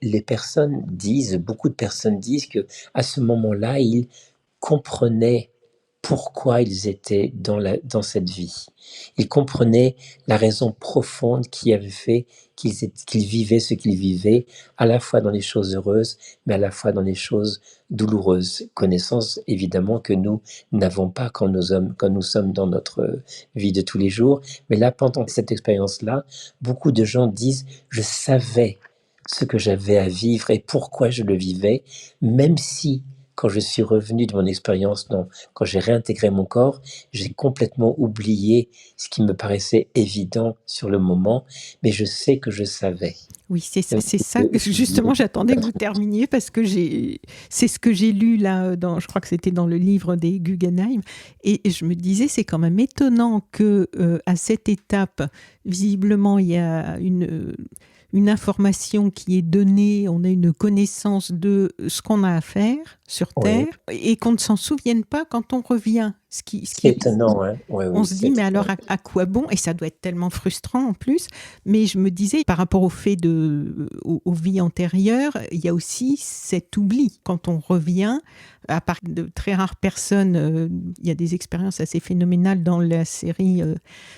beaucoup de personnes disent que à ce moment-là, ils comprenaient pourquoi ils étaient dans cette vie. Ils comprenaient la raison profonde qui avait fait qu'ils vivaient ce qu'ils vivaient, à la fois dans les choses heureuses, mais à la fois dans les choses douloureuses. Connaissance, évidemment, que nous n'avons pas quand nous sommes dans notre vie de tous les jours. Mais là, pendant cette expérience-là, beaucoup de gens disent, je savais ce que j'avais à vivre et pourquoi je le vivais, même si quand je suis revenu de mon expérience, quand j'ai réintégré mon corps, j'ai complètement oublié ce qui me paraissait évident sur le moment, mais je sais que je savais. Oui, c'est ça que justement j'attendais que vous terminiez parce que c'est ce que j'ai lu là, je crois que c'était dans le livre des Guggenheim, et je me disais c'est quand même étonnant que à cette étape, visiblement il y a une information qui est donnée, on a une connaissance de ce qu'on a à faire sur Terre, et qu'on ne s'en souvienne pas quand on revient. Ce qui est étonnant, hein. On se dit, mais alors à quoi bon? Et ça doit être tellement frustrant en plus. Mais je me disais, par rapport au fait aux vies antérieures, il y a aussi cet oubli. Quand on revient, à part de très rares personnes, il y a des expériences assez phénoménales dans la série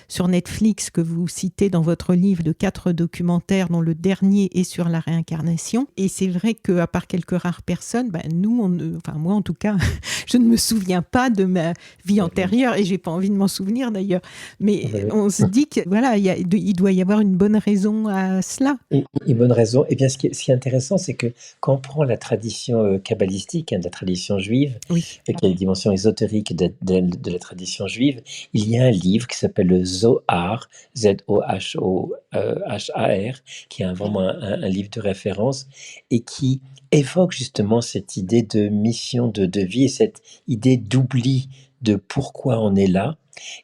sur Netflix que vous citez dans votre livre de 4 documentaires, dont le dernier est sur la réincarnation. Et c'est vrai qu'à part quelques rares personnes, moi en tout cas, je ne me souviens pas de ma vie antérieure, et j'ai pas envie de m'en souvenir d'ailleurs. Mais on se dit que voilà, il doit y avoir une bonne raison à cela. Une bonne raison. Eh bien, ce qui est intéressant, c'est que quand on prend la tradition kabbalistique, hein, de la tradition juive, Oui. qui a une dimension ésotérique de la tradition juive, il y a un livre qui s'appelle le Zohar, Zohar, qui est vraiment un livre de référence et qui évoque justement cette idée de mission de vie et cette idée d'oubli de pourquoi on est là.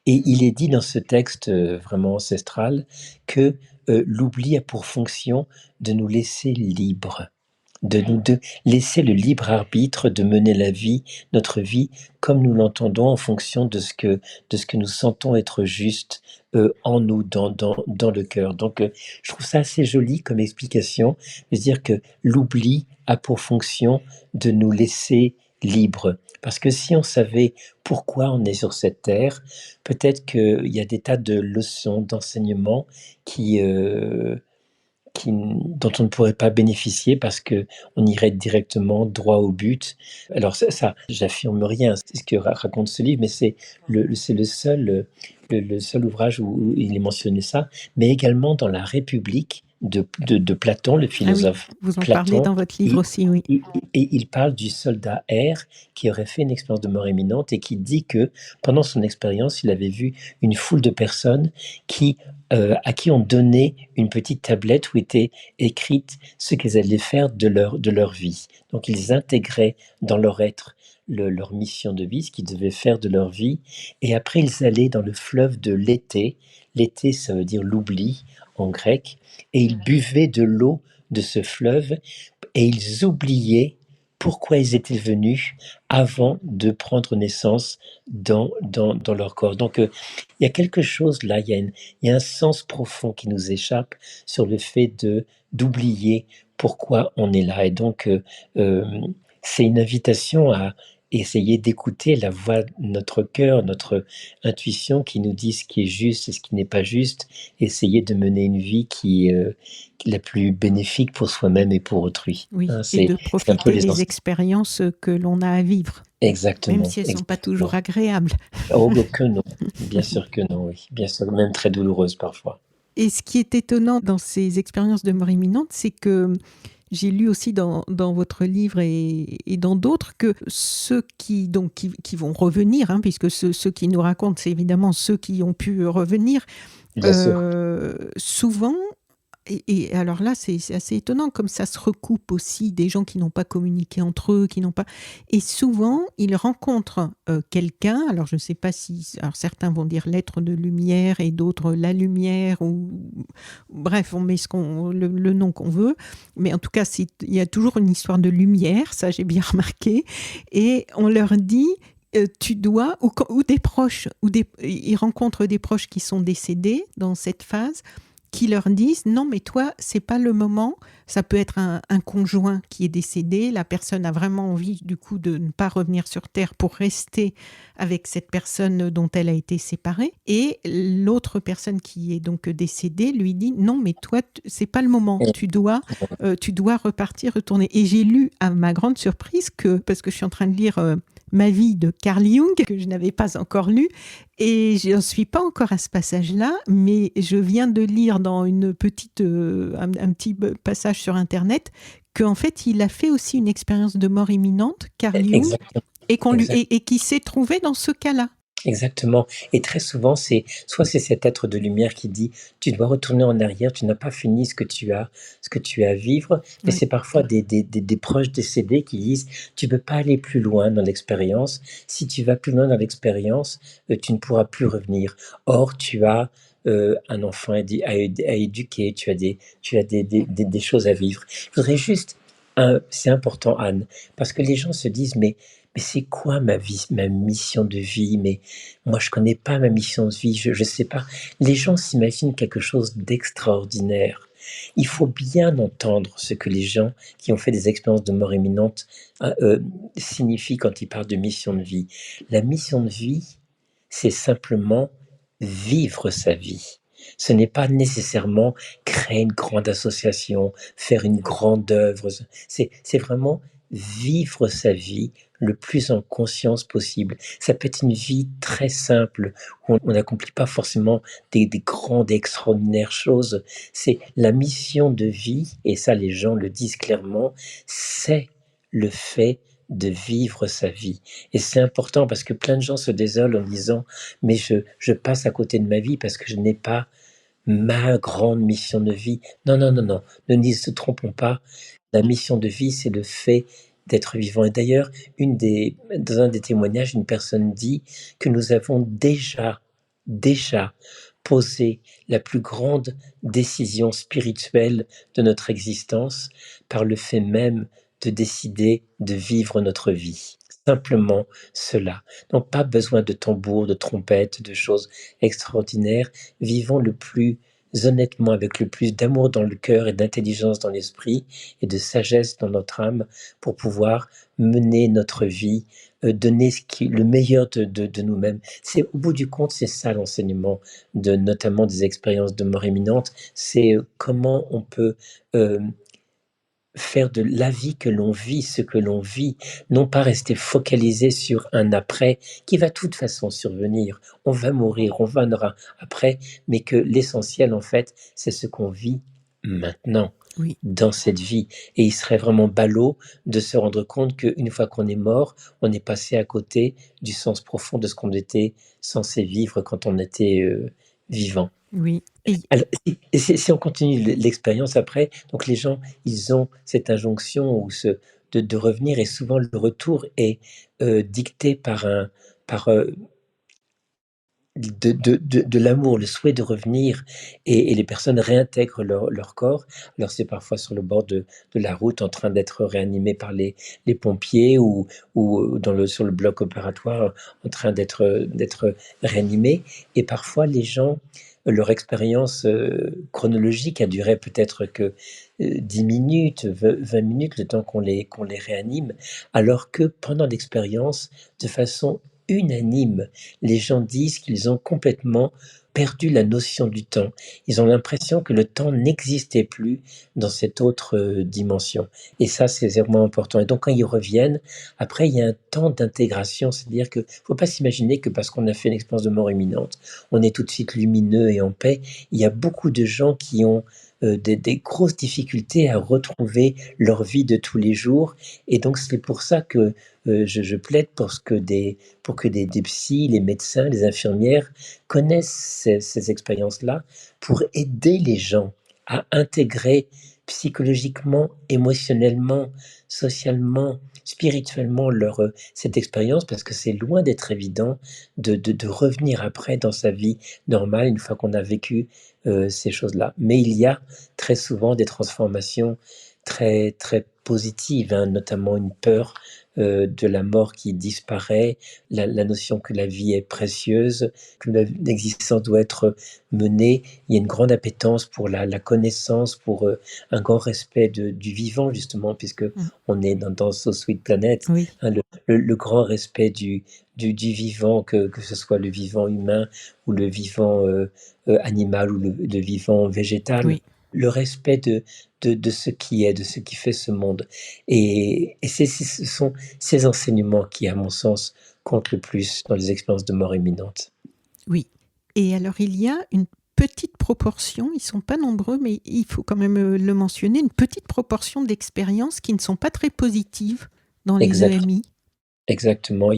Et il est dit dans ce texte vraiment ancestral que l'oubli a pour fonction de nous laisser libres. de laisser le libre arbitre de mener notre vie, comme nous l'entendons en fonction de ce que nous sentons être juste en nous, dans le cœur. Donc, je trouve ça assez joli comme explication, de dire que l'oubli a pour fonction de nous laisser libres. Parce que si on savait pourquoi on est sur cette terre, peut-être qu'il y a des tas de leçons, d'enseignements qui, dont on ne pourrait pas bénéficier parce que on irait directement droit au but. Alors ça j'affirme rien, c'est ce que raconte ce livre, mais c'est le seul ouvrage où il est mentionné ça, mais également dans La République de Platon, le Ah oui, philosophe vous en parlez Platon. dans votre livre aussi, oui. Et il parle du soldat R qui aurait fait une expérience de mort imminente et qui dit que pendant son expérience, il avait vu une foule de personnes qui à qui on donnait une petite tablette où était écrite ce qu'ils allaient faire de leur vie. Donc ils intégraient dans leur être leur mission de vie, ce qu'ils devaient faire de leur vie, et après ils allaient dans le fleuve de l'été. L'été, ça veut dire l'oubli en grec, et ils buvaient de l'eau de ce fleuve, et ils oubliaient pourquoi ils étaient venus avant de prendre naissance dans leur corps. Donc, il y a quelque chose là, il y a un sens profond qui nous échappe sur le fait d'oublier pourquoi on est là. Et donc, euh, c'est une invitation à essayer d'écouter la voix de notre cœur, notre intuition qui nous dit ce qui est juste et ce qui n'est pas juste, essayer de mener une vie qui est la plus bénéfique pour soi-même et pour autrui. Oui, Hein, et de c'est un peu profiter des expériences que l'on a à vivre, même exactement, si elles ne sont pas exactement. toujours agréables. Oh, que non, bien sûr que non, oui, bien sûr, même très douloureuse parfois. Et ce qui est étonnant dans ces expériences de mort imminente, c'est que j'ai lu aussi dans votre livre et dans d'autres que ceux qui vont revenir, hein, puisque ceux qui nous racontent, c'est évidemment ceux qui ont pu revenir, Bien sûr. souvent, et alors là, c'est assez étonnant, comme ça se recoupe aussi des gens qui n'ont pas communiqué entre eux, qui n'ont pas... Et souvent, ils rencontrent quelqu'un, alors je ne sais pas si... Alors certains vont dire l'être de lumière et d'autres la lumière, ou bref, on met le nom qu'on veut, mais en tout cas, il y a toujours une histoire de lumière, ça j'ai bien remarqué, et on leur dit... tu dois, ou des proches, ils rencontrent des proches qui sont décédés dans cette phase, qui leur disent non mais toi c'est pas le moment. Ça peut être un conjoint qui est décédé, la personne a vraiment envie du coup de ne pas revenir sur terre pour rester avec cette personne dont elle a été séparée, et l'autre personne qui est donc décédée lui dit non mais toi c'est pas le moment, tu dois repartir, retourner. Et j'ai lu à ma grande surprise que, parce que je suis en train de lire Ma vie de Carl Jung, que je n'avais pas encore lu, et je n'en suis pas encore à ce passage-là, mais je viens de lire dans une petite, un petit passage sur Internet qu'en fait, il a fait aussi une expérience de mort imminente, Carl Jung, Exactement. et qui s'est trouvé dans ce cas-là. Exactement. Et très souvent, soit c'est cet être de lumière qui dit tu dois retourner en arrière, tu n'as pas fini ce que tu as à vivre, mais Oui. c'est parfois des proches décédés qui disent tu peux pas aller plus loin dans l'expérience. Si tu vas plus loin dans l'expérience, tu ne pourras plus revenir. Or, tu as un enfant à éduquer, tu as des choses à vivre. Je voudrais juste, c'est important, Anne, parce que les gens se disent mais c'est quoi ma vie, ma mission de vie? Mais moi, je connais pas ma mission de vie, je sais pas. Les gens s'imaginent quelque chose d'extraordinaire. Il faut bien entendre ce que les gens qui ont fait des expériences de mort imminente signifient quand ils parlent de mission de vie. La mission de vie, c'est simplement vivre sa vie. Ce n'est pas nécessairement créer une grande association, faire une grande œuvre. C'est vraiment vivre sa vie le plus en conscience possible. Ça peut être une vie très simple, où on n'accomplit pas forcément des grandes, extraordinaires choses. C'est la mission de vie, et ça les gens le disent clairement, c'est le fait de vivre sa vie. Et c'est important parce que plein de gens se désolent en disant mais je passe à côté de ma vie parce que je n'ai pas ma grande mission de vie. Non, non, non, non, ne nous se trompons pas. La mission de vie, c'est le fait d'être vivant. Et d'ailleurs, dans un des témoignages, une personne dit que nous avons déjà poser la plus grande décision spirituelle de notre existence par le fait même de décider de vivre notre vie. Simplement cela. Donc pas besoin de tambour, de trompette, de choses extraordinaires. Vivons le plus honnêtement, avec le plus d'amour dans le cœur et d'intelligence dans l'esprit et de sagesse dans notre âme pour pouvoir mener notre vie, donner le meilleur de nous-mêmes. C'est, au bout du compte, c'est ça l'enseignement de notamment des expériences de mort imminente, c'est comment on peut faire de la vie que l'on vit ce que l'on vit, non pas rester focalisé sur un après qui va de toute façon survenir. On va mourir, on va en aura après, mais que l'essentiel en fait, c'est ce qu'on vit maintenant Oui, dans cette vie. Et il serait vraiment ballot de se rendre compte qu'une fois qu'on est mort, on est passé à côté du sens profond de ce qu'on était censé vivre quand on était vivant. oui. Et Alors, si on continue l'expérience après, donc les gens, ils ont cette injonction de revenir et souvent le retour est dicté par de l'amour, le souhait de revenir et les personnes réintègrent leur corps. Alors c'est parfois sur le bord de la route en train d'être réanimé par les pompiers ou sur le bloc opératoire en train d'être réanimé. Et parfois les gens, leur expérience chronologique a duré peut-être que 10 minutes, 20 minutes, le temps qu'on les réanime, alors que pendant l'expérience, de façon unanime, les gens disent qu'ils ont complètement perdu la notion du temps. Ils ont l'impression que le temps n'existait plus dans cette autre dimension. Et ça, c'est vraiment important. Et donc, quand ils reviennent, après, il y a un temps d'intégration. C'est-à-dire qu'il ne faut pas s'imaginer que parce qu'on a fait une expérience de mort imminente, on est tout de suite lumineux et en paix. Il y a beaucoup de gens qui ont des grosses difficultés à retrouver leur vie de tous les jours. Et donc, c'est pour ça que je plaide pour que des psys, les médecins, les infirmières connaissent ces expériences-là pour aider les gens à intégrer psychologiquement, émotionnellement, socialement, spirituellement cette expérience, parce que c'est loin d'être évident de revenir après dans sa vie normale une fois qu'on a vécu ces choses-là. Mais il y a très souvent des transformations très, très positives, hein, notamment une peur de la mort qui disparaît, la notion que la vie est précieuse, que l'existence doit être menée. Il y a une grande appétence pour la connaissance, pour un grand respect du vivant, justement, puisque mm, on est dans So Sweet Planet, oui, hein, le grand respect du vivant, que ce soit le vivant humain ou le vivant animal ou le vivant végétal. oui. Le respect de ce qui est, de ce qui fait ce monde. Et ce sont ces enseignements qui, à mon sens, comptent le plus dans les expériences de mort imminente. Oui. Et alors, il y a une petite proportion, ils ne sont pas nombreux, mais il faut quand même le mentionner, une petite proportion d'expériences qui ne sont pas très positives dans les Exact. EMI. Exactement.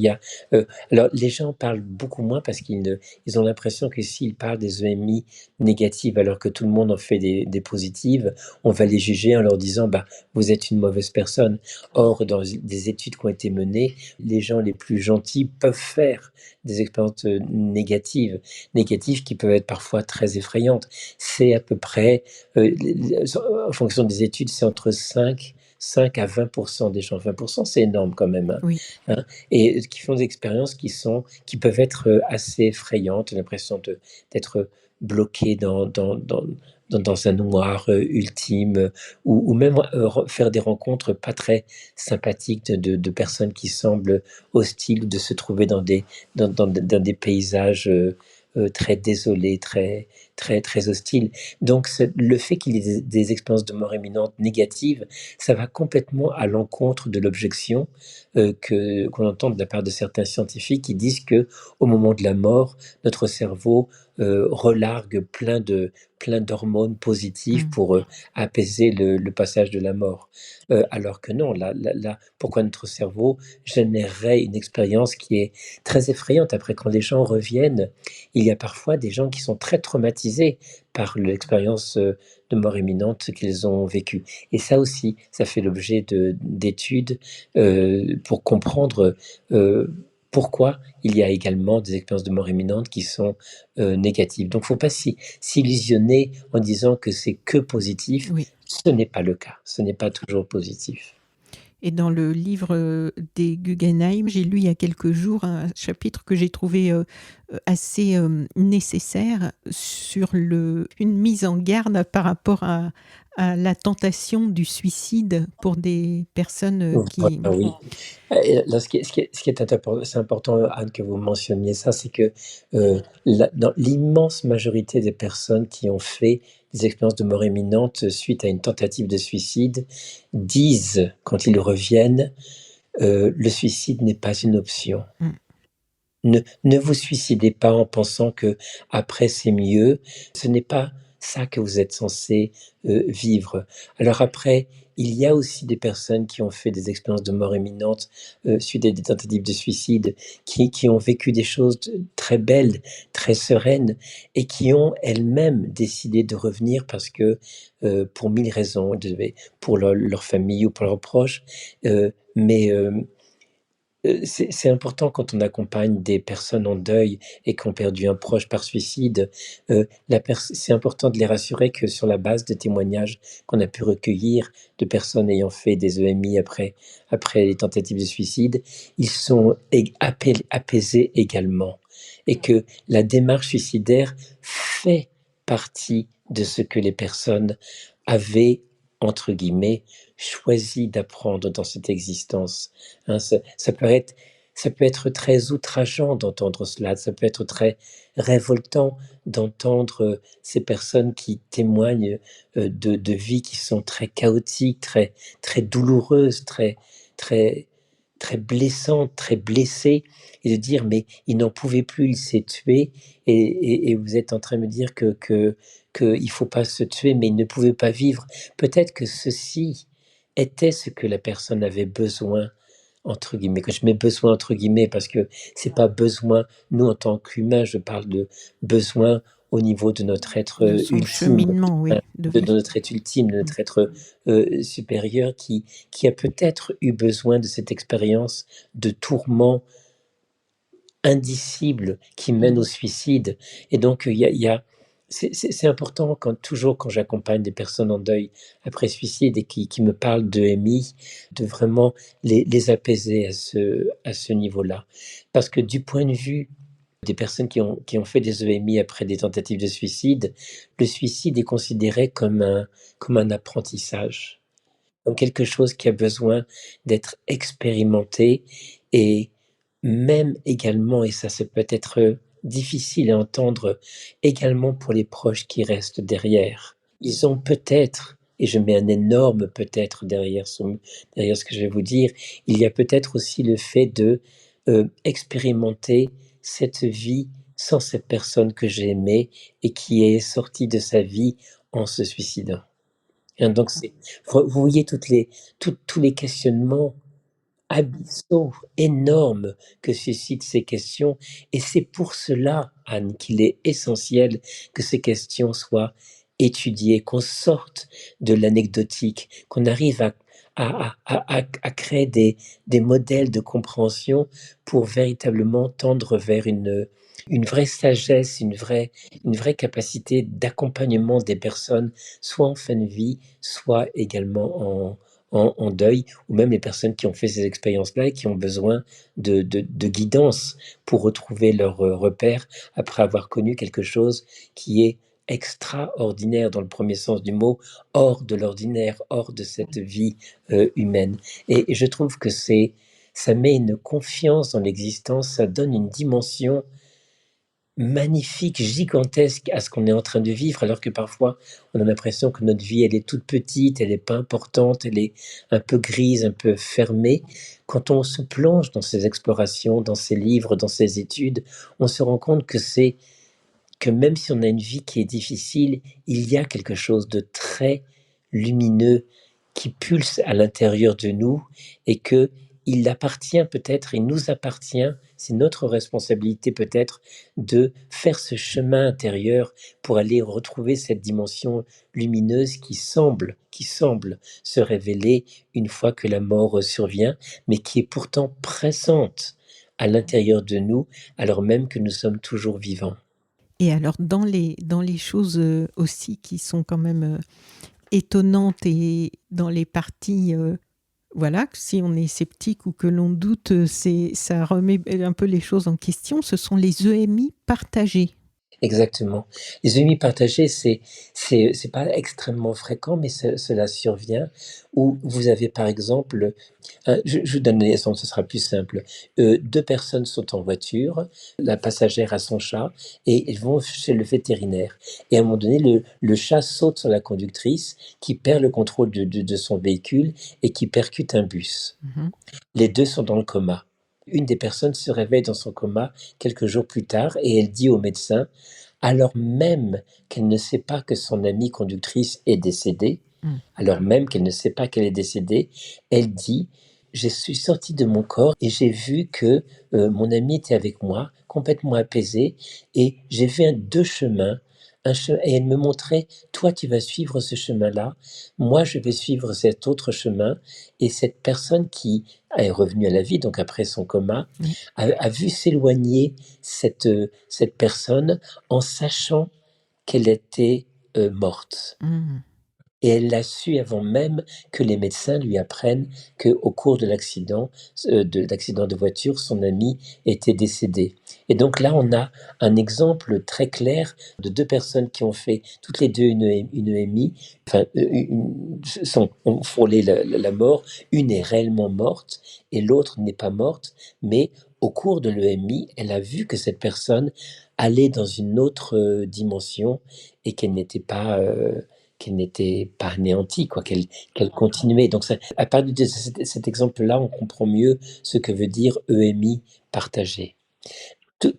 Alors, les gens parlent beaucoup moins parce ils ont l'impression que s'ils parlent des EMI négatives alors que tout le monde en fait des positives, on va les juger en leur disant bah, vous êtes une mauvaise personne. Or, dans des études qui ont été menées, les gens les plus gentils peuvent faire des expériences négatives qui peuvent être parfois très effrayantes. C'est à peu près, en fonction des études, c'est entre 5 à 20% des gens. 20%, c'est énorme quand même, hein. Oui, Hein, et qui font des expériences qui peuvent être assez effrayantes, l'impression d'être bloqué dans un noir ultime, ou même faire des rencontres pas très sympathiques de personnes qui semblent hostiles, ou de se trouver dans des paysages très désolés, très, très, très hostiles. Donc, le fait qu'il y ait des expériences de mort imminente négatives, ça va complètement à l'encontre de l'objection qu'on entend de la part de certains scientifiques qui disent que au moment de la mort, notre cerveau relargue plein d'hormones positives mm, pour apaiser le passage de la mort. Alors que non, pourquoi notre cerveau générerait une expérience qui est très effrayante. Après, quand les gens reviennent, il y a parfois des gens qui sont très traumatisés par l'expérience de mort imminente qu'ils ont vécue. Et ça aussi, ça fait l'objet d'études pour comprendre pourquoi il y a également des expériences de mort imminente qui sont négatives. Donc, il ne faut pas s'illusionner en disant que c'est que positif. Oui. Ce n'est pas le cas. Ce n'est pas toujours positif. Et dans le livre des Guggenheim, j'ai lu il y a quelques jours un chapitre que j'ai trouvé assez nécessaire sur une mise en garde par rapport à la tentation du suicide pour des personnes qui... Voilà, oui. Là, c'est important, Anne, que vous mentionniez ça, c'est que dans l'immense majorité des personnes qui ont fait des expériences de mort imminente suite à une tentative de suicide disent, quand ils reviennent, le suicide n'est pas une option. Mm. Ne vous suicidez pas en pensant que après c'est mieux. Ce n'est pas ça que vous êtes censé vivre. Alors après, il y a aussi des personnes qui ont fait des expériences de mort imminente suite à des tentatives de suicide, qui ont vécu des choses très belles, très sereines, et qui ont elles-mêmes décidé de revenir parce que, pour mille raisons, pour leur famille ou pour leurs proches, mais c'est important quand on accompagne des personnes en deuil et qui ont perdu un proche par suicide. C'est important de les rassurer que sur la base de témoignages qu'on a pu recueillir de personnes ayant fait des EMI après les tentatives de suicide, ils sont apaisés également. Et que la démarche suicidaire fait partie de ce que les personnes avaient, entre guillemets, choisi d'apprendre dans cette existence. Hein, ça peut être très outrageant d'entendre cela, ça peut être très révoltant d'entendre ces personnes qui témoignent de vies qui sont très chaotiques, très douloureuses, très, très blessantes, très blessées, et de dire mais il n'en pouvait plus, il s'est tué, et vous êtes en train de me dire qu'il ne faut pas se tuer, mais il ne pouvait pas vivre. Peut-être que ceci était ce que la personne avait besoin, entre guillemets, que je mets besoin entre guillemets, parce que c'est pas besoin, nous en tant qu'humains, je parle de besoin au niveau de notre être De son ultime, cheminement, oui. hein, de notre être ultime, de notre être supérieur, qui a peut-être eu besoin de cette expérience de tourment indicible qui mène au suicide. Et donc, c'est important toujours quand j'accompagne des personnes en deuil après suicide et qui me parlent de MI, de vraiment les apaiser à ce niveau-là. Parce que du point de vue des personnes qui ont fait des EMI après des tentatives de suicide, le suicide est considéré comme un apprentissage, comme quelque chose qui a besoin d'être expérimenté, et même également, et ça c'est peut-être difficile à entendre, également pour les proches qui restent derrière. Ils ont peut-être, et je mets un énorme peut-être derrière ce que je vais vous dire, il y a peut-être aussi le fait de expérimenter cette vie sans cette personne que j'ai aimée et qui est sortie de sa vie en se suicidant. Hein, donc, vous voyez tous les questionnements abyssaux, énormes que suscitent ces questions. Et c'est pour cela, Anne, qu'il est essentiel que ces questions soient étudiées, qu'on sorte de l'anecdotique, qu'on arrive à créer des modèles de compréhension pour véritablement tendre vers une vraie sagesse, une vraie capacité d'accompagnement des personnes, soit en fin de vie, soit également en deuil, ou même les personnes qui ont fait ces expériences-là et qui ont besoin de guidance pour retrouver leur repère après avoir connu quelque chose qui est extraordinaire dans le premier sens du mot, hors de l'ordinaire, hors de cette vie humaine. Et je trouve que ça met une confiance dans l'existence, ça donne une dimension magnifique, gigantesque à ce qu'on est en train de vivre, alors que parfois on a l'impression que notre vie, elle est toute petite, elle n'est pas importante, elle est un peu grise, un peu fermée. Quand on se plonge dans ces explorations, dans ces livres, dans ces études, on se rend compte que même si on a une vie qui est difficile, il y a quelque chose de très lumineux qui pulse à l'intérieur de nous, et que il appartient peut-être, il nous appartient, c'est notre responsabilité peut-être de faire ce chemin intérieur pour aller retrouver cette dimension lumineuse qui semble se révéler une fois que la mort survient, mais qui est pourtant pressante à l'intérieur de nous, alors même que nous sommes toujours vivants. Et alors, dans les choses aussi qui sont quand même étonnantes et dans les parties, voilà, que si on est sceptique ou que l'on doute, ça remet un peu les choses en question, ce sont les EMI partagés. Exactement. Les EMI partagés, c'est pas extrêmement fréquent, mais cela survient où vous avez, par exemple, je vous donne un exemple, ce sera plus simple. 2 personnes sont en voiture, la passagère a son chat et ils vont chez le vétérinaire et à un moment donné, le chat saute sur la conductrice qui perd le contrôle de son véhicule et qui percute un bus. Mhm. Les 2 sont dans le coma. Une des personnes se réveille dans son coma quelques jours plus tard et elle dit au médecin, alors même qu'elle ne sait pas que son amie conductrice est décédée, Mm. alors même qu'elle ne sait pas qu'elle est décédée, elle dit, je suis sortie de mon corps et j'ai vu que mon amie était avec moi, complètement apaisée, et j'ai vu deux chemins. Et elle me montrait, toi tu vas suivre ce chemin-là, moi je vais suivre cet autre chemin, et cette personne qui est revenue à la vie, donc après son coma, Oui. a vu s'éloigner cette personne en sachant qu'elle était morte. Mm. Et elle l'a su avant même que les médecins lui apprennent qu'au cours de l'accident de voiture, son ami était décédé. Et donc là, on a un exemple très clair de deux personnes qui ont fait toutes les deux une EMI, enfin, ont frôlé la mort. Une est réellement morte et l'autre n'est pas morte, mais au cours de l'EMI, elle a vu que cette personne allait dans une autre dimension et qu'elle n'était pas anéantie, quoi, qu'elle continuait. Donc, à partir de cet exemple-là, on comprend mieux ce que veut dire EMI partagé.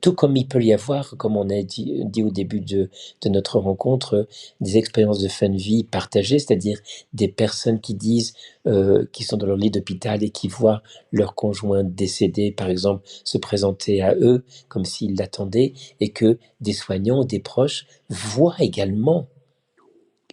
Tout comme il peut y avoir, comme on a dit au début de notre rencontre, des expériences de fin de vie partagées, c'est-à-dire des personnes qui disent, qui sont dans leur lit d'hôpital et qui voient leur conjoint décédé, par exemple, se présenter à eux comme s'ils l'attendaient, et que des soignants ou des proches voient également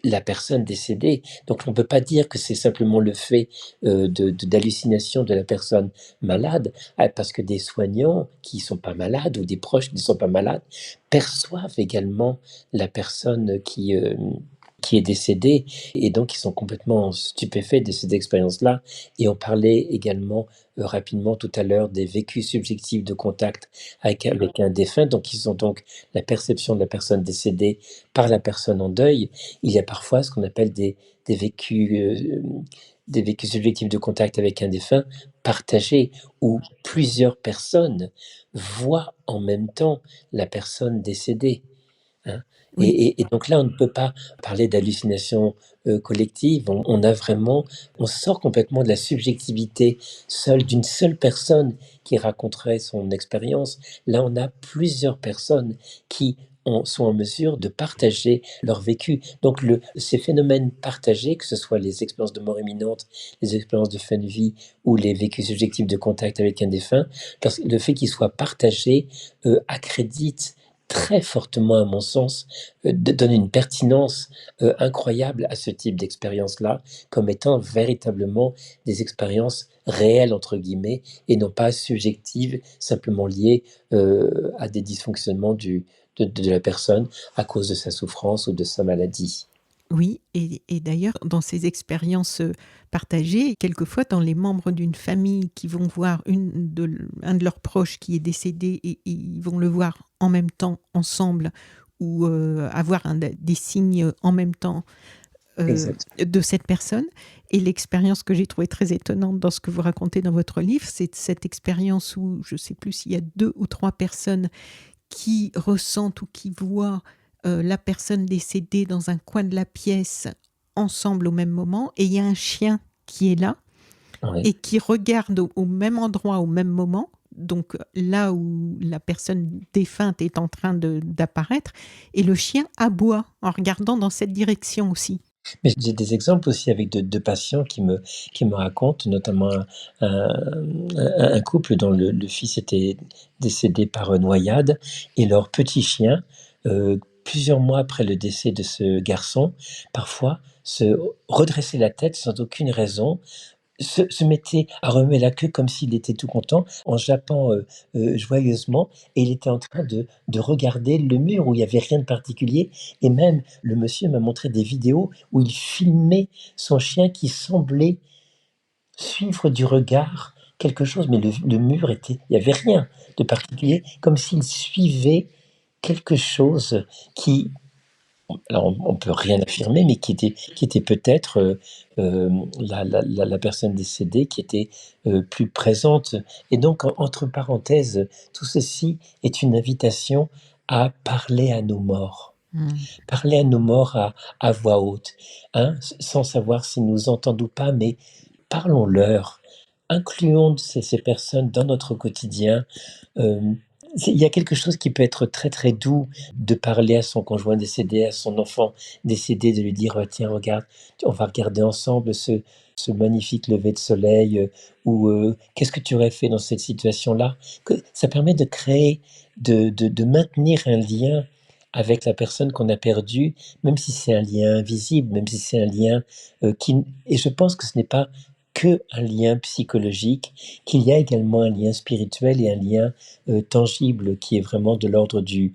la personne décédée. Donc on ne peut pas dire que c'est simplement le fait d'hallucination de la personne malade, parce que des soignants qui ne sont pas malades ou des proches qui ne sont pas malades perçoivent également la personne qui est décédée, et donc ils sont complètement stupéfaits de cette expérience-là. Et on parlait également rapidement tout à l'heure des vécus subjectifs de contact avec un défunt, donc ils ont donc la perception de la personne décédée par la personne en deuil. Il y a parfois ce qu'on appelle des vécus, des vécus subjectifs de contact avec un défunt partagés, où plusieurs personnes voient en même temps la personne décédée, hein. Et, Oui. et donc là, on ne peut pas parler d'hallucination collective. On sort complètement de la subjectivité d'une seule personne qui raconterait son expérience. Là, on a plusieurs personnes qui sont en mesure de partager leur vécu. Donc, ces phénomènes partagés, que ce soit les expériences de mort imminente, les expériences de fin de vie ou les vécus subjectifs de contact avec un défunt, le fait qu'ils soient partagés accrédite très fortement, à mon sens, donne une pertinence incroyable à ce type d'expérience-là, comme étant véritablement des expériences réelles, entre guillemets, et non pas subjectives, simplement liées à des dysfonctionnements de la personne à cause de sa souffrance ou de sa maladie. Oui, et d'ailleurs, dans ces expériences partagées, quelquefois, dans les membres d'une famille qui vont voir un de leurs proches qui est décédé et ils vont le voir en même temps, ensemble, ou avoir des signes en même temps Exact. de cette personne. Et l'expérience que j'ai trouvée très étonnante dans ce que vous racontez dans votre livre, c'est cette expérience où, je ne sais plus s'il y a 2 ou 3 personnes qui ressentent ou qui voient la personne décédée dans un coin de la pièce ensemble au même moment, et il y a un chien qui est là Oui. et qui regarde au même endroit au même moment, donc là où la personne défunte est en train d'apparaître, et le chien aboie en regardant dans cette direction aussi. Mais j'ai des exemples aussi avec de patients qui me racontent, notamment un couple dont le fils était décédé par noyade, et leur petit chien, plusieurs mois après le décès de ce garçon, parfois se redressait la tête sans aucune raison, se mettait à remuer la queue comme s'il était tout content, en jappant joyeusement, et il était en train de regarder le mur où il n'y avait rien de particulier. Et même le monsieur m'a montré des vidéos où il filmait son chien qui semblait suivre du regard quelque chose, mais le mur était, il n'y avait rien de particulier, comme s'il suivait quelque chose qui, alors on peut rien affirmer, mais qui était peut-être la personne décédée qui était plus présente. Et donc, entre parenthèses, tout ceci est une invitation à parler à nos morts. Mm. Parler à nos morts à voix haute, hein, sans savoir s'ils nous entendent ou pas, mais parlons-leur. Incluons ces personnes dans notre quotidien. euh, il y a quelque chose qui peut être très très doux de parler à son conjoint décédé, à son enfant décédé, de lui dire tiens, regarde, on va regarder ensemble ce magnifique lever de soleil, ou qu'est-ce que tu aurais fait dans cette situation-là. Ça permet de créer, de maintenir un lien avec la personne qu'on a perdue, même si c'est un lien invisible, même si c'est un lien qui... Et je pense que ce n'est pas que un lien psychologique, qu'il y a également un lien spirituel et un lien tangible qui est vraiment de l'ordre du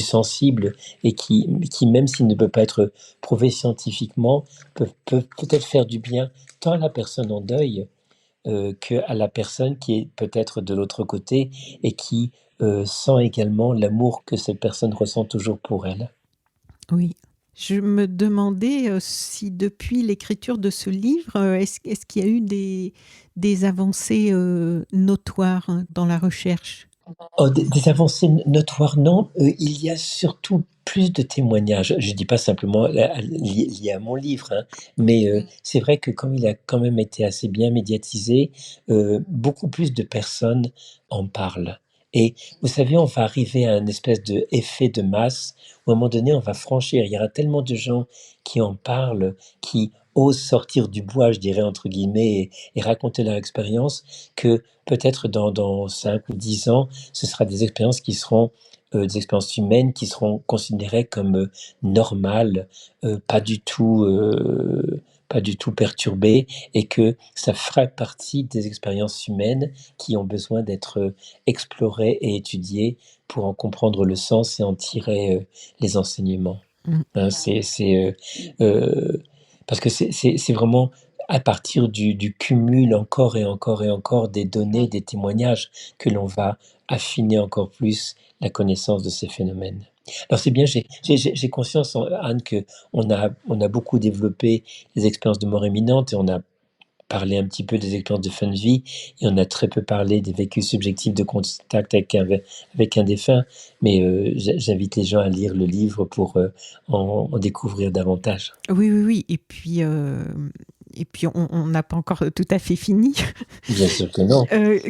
sensible, et qui, même s'il ne peut pas être prouvé scientifiquement, peut peut-être faire du bien tant à la personne en deuil qu'à la personne qui est peut-être de l'autre côté et qui sent également l'amour que cette personne ressent toujours pour elle. Oui. Je me demandais si depuis l'écriture de ce livre, est-ce qu'il y a eu des avancées notoires hein, dans la recherche? Oh, des avancées notoires, non. Il y a surtout plus de témoignages. Je dis pas simplement liés à mon livre, hein, mais c'est vrai que comme il a quand même été assez bien médiatisé, beaucoup plus de personnes en parlent. Et vous savez, on va arriver à un espèce d'effet de masse où à un moment donné, on va franchir. Il y aura tellement de gens qui en parlent, qui osent sortir du bois, je dirais, entre guillemets, et raconter leur expérience, que peut-être dans 5 ou 10 ans, ce sera des expériences qui seront des expériences humaines qui seront considérées comme normales, pas du tout perturbées, et que ça fera partie des expériences humaines qui ont besoin d'être explorées et étudiées pour en comprendre le sens et en tirer les enseignements. Mm. Hein, euh, parce que c'est vraiment à partir du cumul encore et encore et encore des données, des témoignages, que l'on va affiner encore plus la connaissance de ces phénomènes. Alors c'est bien, j'ai conscience, Anne, que on a beaucoup développé les expériences de mort imminente, et on a parlé un petit peu des expériences de fin de vie, et on a très peu parlé des vécus subjectifs de contact avec un défunt, mais j'invite les gens à lire le livre pour en découvrir davantage. Oui, oui, oui. Et puis on n'a pas encore tout à fait fini. Bien sûr que non.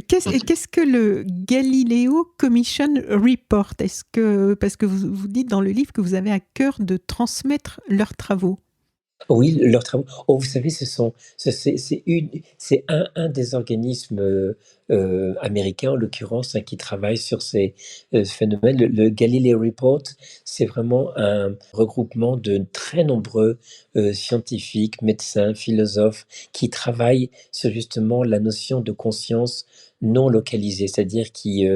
Qu'est-ce que le Galileo Commission Report? Parce que vous dites dans le livre que vous avez à cœur de transmettre leurs travaux. Oui, leurs travaux. Oh, vous savez, c'est un des organismes américains, en l'occurrence, hein, qui travaille sur ces phénomènes. Le Galileo Report, c'est vraiment un regroupement de très nombreux scientifiques, médecins, philosophes, qui travaillent sur justement la notion de conscience non localisée, c'est-à-dire qui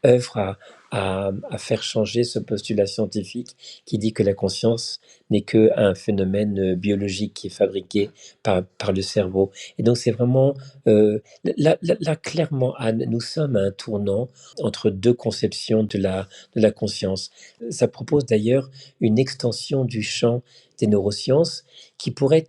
œuvrent à faire changer ce postulat scientifique qui dit que la conscience n'est qu'un phénomène biologique qui est fabriqué par le cerveau. Et donc c'est vraiment, là, clairement, Anne, nous sommes à un tournant entre deux conceptions de la conscience. Ça propose d'ailleurs une extension du champ des neurosciences qui pourrait,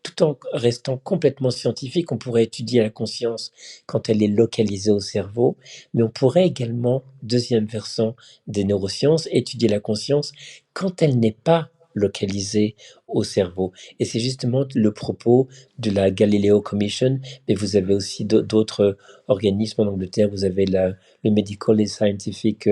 tout en restant complètement scientifique, on pourrait étudier la conscience quand elle est localisée au cerveau, mais on pourrait également, deuxième versant des neurosciences, étudier la conscience quand elle n'est pas localisée au cerveau. Et c'est justement le propos de la Galileo Commission, mais vous avez aussi d'autres organismes en Angleterre. Vous avez le Medical and Scientific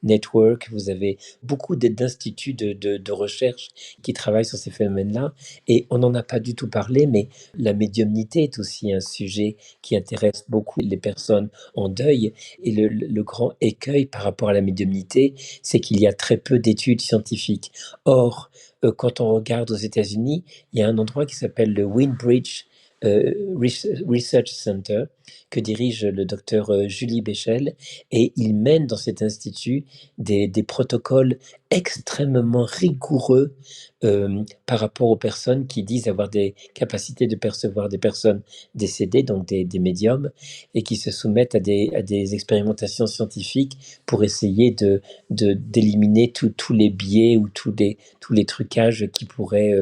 Network, vous avez beaucoup d'instituts de recherche qui travaillent sur ces phénomènes-là, et on n'en a pas du tout parlé, mais la médiumnité est aussi un sujet qui intéresse beaucoup les personnes en deuil, et le grand écueil par rapport à la médiumnité, c'est qu'il y a très peu d'études scientifiques. Or, quand on regarde aux États-Unis, il y a un endroit qui s'appelle le Windbridge Research Center que dirige le docteur Julie Béchel, et il mène dans cet institut des protocoles extrêmement rigoureux par rapport aux personnes qui disent avoir des capacités de percevoir des personnes décédées, donc des médiums, et qui se soumettent à des expérimentations scientifiques pour essayer d'éliminer tous les biais ou tous les trucages qui pourraient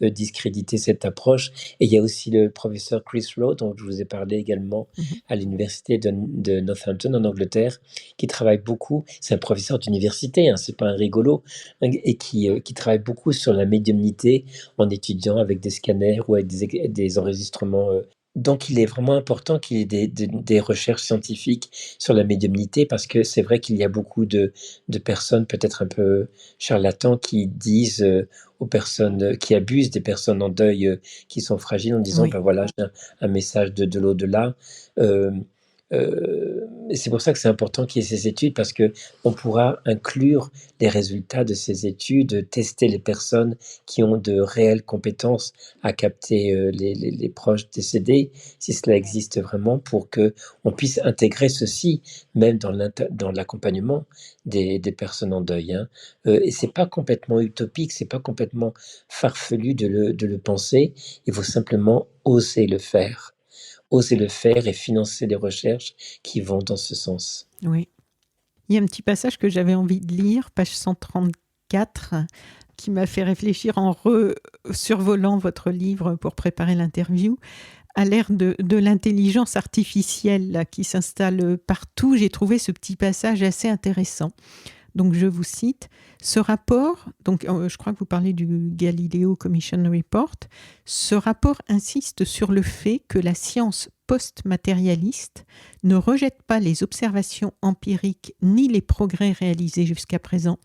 discréditer cette approche. Et il y a aussi le professeur Chris Rowe, dont je vous ai parlé également à l'université de Northampton en Angleterre, qui travaille beaucoup. C'est un professeur d'université, hein, c'est pas un rigolo, hein, et qui travaille beaucoup sur la médiumnité en étudiant avec des scanners ou avec des enregistrements. Donc, il est vraiment important qu'il y ait des recherches scientifiques sur la médiumnité, parce que c'est vrai qu'il y a beaucoup de personnes peut-être un peu charlatans qui disent aux personnes qui abusent des personnes en deuil qui sont fragiles en disant, Oui. ben voilà, j'ai un message de l'au-delà. Et c'est pour ça que c'est important qu'il y ait ces études, parce que on pourra inclure les résultats de ces études, tester les personnes qui ont de réelles compétences à capter les proches décédés, si cela existe vraiment, pour que on puisse intégrer ceci même dans l'accompagnement des personnes en deuil. Hein. Et c'est pas complètement utopique, c'est pas complètement farfelu de le penser. Il faut simplement oser le faire. Oser le faire et financer des recherches qui vont dans ce sens. Oui. Il y a un petit passage que j'avais envie de lire, page 134, qui m'a fait réfléchir en survolant votre livre pour préparer l'interview. À l'ère de l'intelligence artificielle là, qui s'installe partout, j'ai trouvé ce petit passage assez intéressant. Donc je vous cite, ce rapport, donc je crois que vous parlez du Galileo Commission Report, ce rapport insiste sur le fait que la science post-matérialiste ne rejette pas les observations empiriques ni les progrès réalisés jusqu'à présent.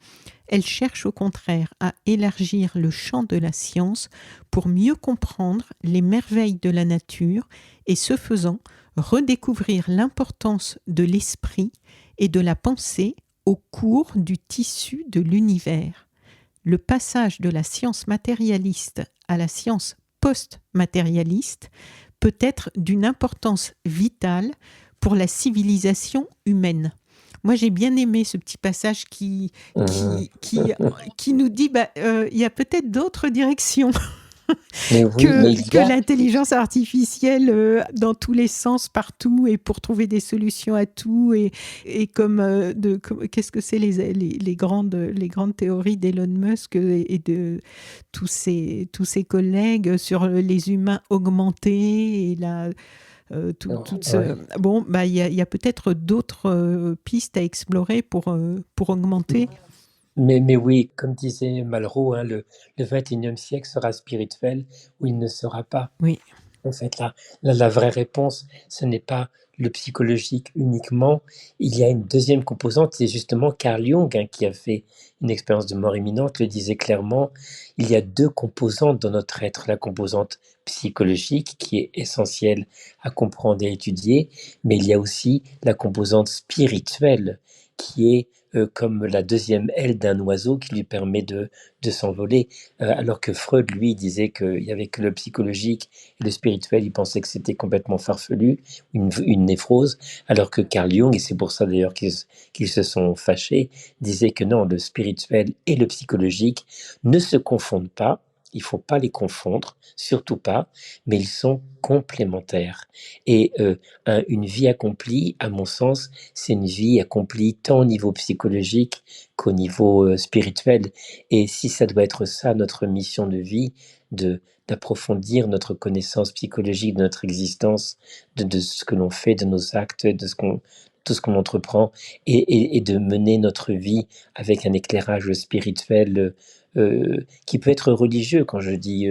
Elle cherche au contraire à élargir le champ de la science pour mieux comprendre les merveilles de la nature et, ce faisant, redécouvrir l'importance de l'esprit et de la pensée au cours du tissu de l'univers. Le passage de la science matérialiste à la science post-matérialiste peut être d'une importance vitale pour la civilisation humaine. Moi, j'ai bien aimé ce petit passage qui nous dit il y a peut-être d'autres directions que l'intelligence artificielle dans tous les sens, partout, et pour trouver des solutions à tout. Et qu'est-ce que c'est les grandes théories d'Elon Musk et de tous ses collègues sur les humains augmentés et la... Bon, il y a peut-être d'autres pistes à explorer pour augmenter. Mais oui, comme disait Malraux, hein, le 21e siècle sera spirituel ou il ne sera pas. Oui. En fait, la vraie réponse, ce n'est pas le psychologique uniquement. Il y a une deuxième composante, c'est justement Carl Jung, hein, qui a fait une expérience de mort imminente, le disait clairement. Il y a deux composantes dans notre être, la composante psychologique, qui est essentielle à comprendre et étudier, mais il y a aussi la composante spirituelle, qui est comme la deuxième aile d'un oiseau qui lui permet de s'envoler, alors que Freud, lui, disait qu'il n'y avait que le psychologique et le spirituel, il pensait que c'était complètement farfelu, une névrose, alors que Carl Jung, et c'est pour ça d'ailleurs qu'ils se sont fâchés, disait que non, le spirituel et le psychologique ne se confondent pas, il ne faut pas les confondre, surtout pas, mais ils sont complémentaires. Et une vie accomplie, à mon sens, c'est une vie accomplie tant au niveau psychologique qu'au niveau spirituel. Et si ça doit être ça, notre mission de vie, d'approfondir notre connaissance psychologique de notre existence, de ce que l'on fait, de nos actes, tout ce qu'on entreprend, et de mener notre vie avec un éclairage spirituel qui peut être religieux. Quand je dis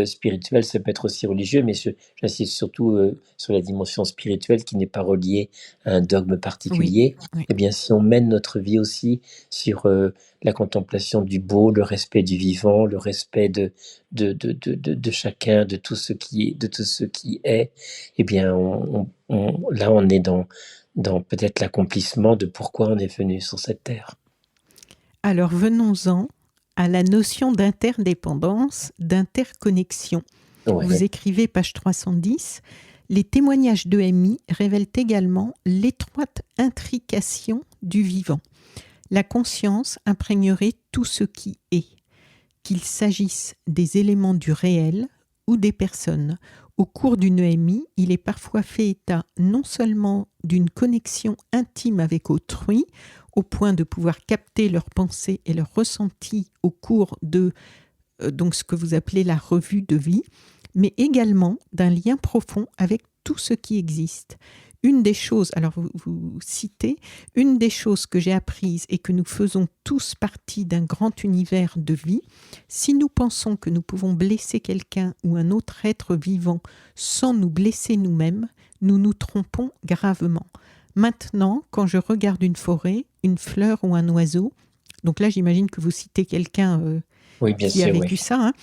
spirituel, ça peut être aussi religieux, mais j'insiste surtout sur la dimension spirituelle qui n'est pas reliée à un dogme particulier. Oui. Eh bien, si on mène notre vie aussi sur la contemplation du beau, le respect du vivant, le respect de chacun, de tout ce qui est, eh bien, là, on est dans peut-être l'accomplissement de pourquoi on est venu sur cette terre. Alors, venons-en à la notion d'interdépendance, d'interconnexion. Vous Ouais. écrivez, page 310, les témoignages d'EMI révèlent également l'étroite intrication du vivant. La conscience imprégnerait tout ce qui est, qu'il s'agisse des éléments du réel ou des personnes. Au cours d'une EMI, il est parfois fait état non seulement d'une connexion intime avec autrui, au point de pouvoir capter leurs pensées et leurs ressentis au cours de donc ce que vous appelez la revue de vie, mais également d'un lien profond avec tout ce qui existe. Une des choses, alors vous citez, une des choses que j'ai apprises et que nous faisons tous partie d'un grand univers de vie, si nous pensons que nous pouvons blesser quelqu'un ou un autre être vivant sans nous blesser nous-mêmes, nous nous trompons gravement. Maintenant, quand je regarde une forêt, une fleur ou un oiseau, donc là j'imagine que vous citez quelqu'un Oui, bien qui a sûr, vécu oui. ça, hein.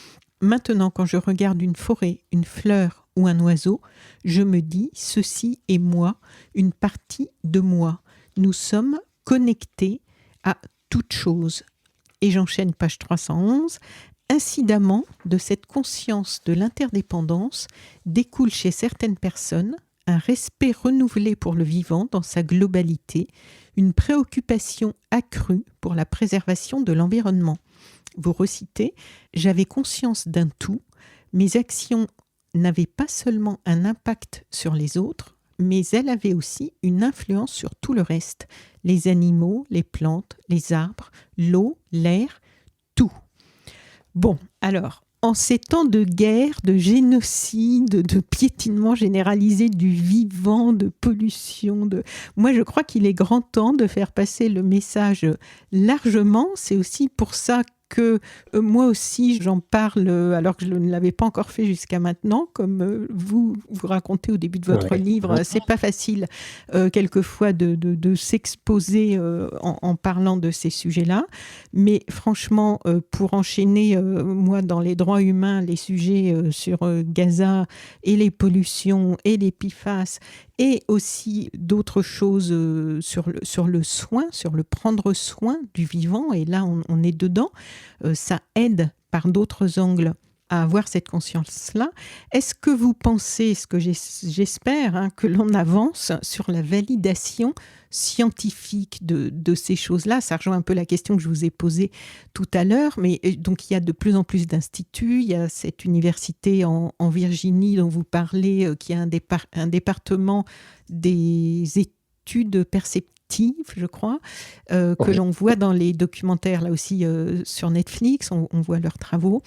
Maintenant, quand je regarde une forêt, une fleur ou un oiseau, je me dis, ceci est moi, une partie de moi. Nous sommes connectés à toute chose. Et j'enchaîne page 311. Incidemment, de cette conscience de l'interdépendance découle chez certaines personnes un respect renouvelé pour le vivant dans sa globalité, une préoccupation accrue pour la préservation de l'environnement. Vous recitez, j'avais conscience d'un tout, mes actions n'avaient pas seulement un impact sur les autres, mais elles avaient aussi une influence sur tout le reste, les animaux, les plantes, les arbres, l'eau, l'air, tout. Bon, alors, en ces temps de guerre, de génocide, de piétinement généralisé du vivant, de pollution, moi je crois qu'il est grand temps de faire passer le message largement. C'est aussi pour ça que moi aussi j'en parle alors que je ne l'avais pas encore fait jusqu'à maintenant, comme vous racontez au début de votre Ouais. livre. C'est pas facile quelquefois de s'exposer en parlant de ces sujets-là, mais franchement, pour enchaîner, moi dans les droits humains, les sujets sur Gaza et les pollutions et les PFAS et aussi d'autres choses sur le soin, sur le prendre soin du vivant, et là on est dedans, ça aide par d'autres angles à avoir cette conscience-là. Est-ce que vous pensez, ce que j'espère, hein, que l'on avance sur la validation scientifique de ces choses-là? Ça rejoint un peu la question que je vous ai posée tout à l'heure, mais donc il y a de plus en plus d'instituts, il y a cette université en Virginie dont vous parlez, qui a un département des études perceptives, je crois, que Oui. l'on voit dans les documentaires, là aussi sur Netflix, on voit leurs travaux.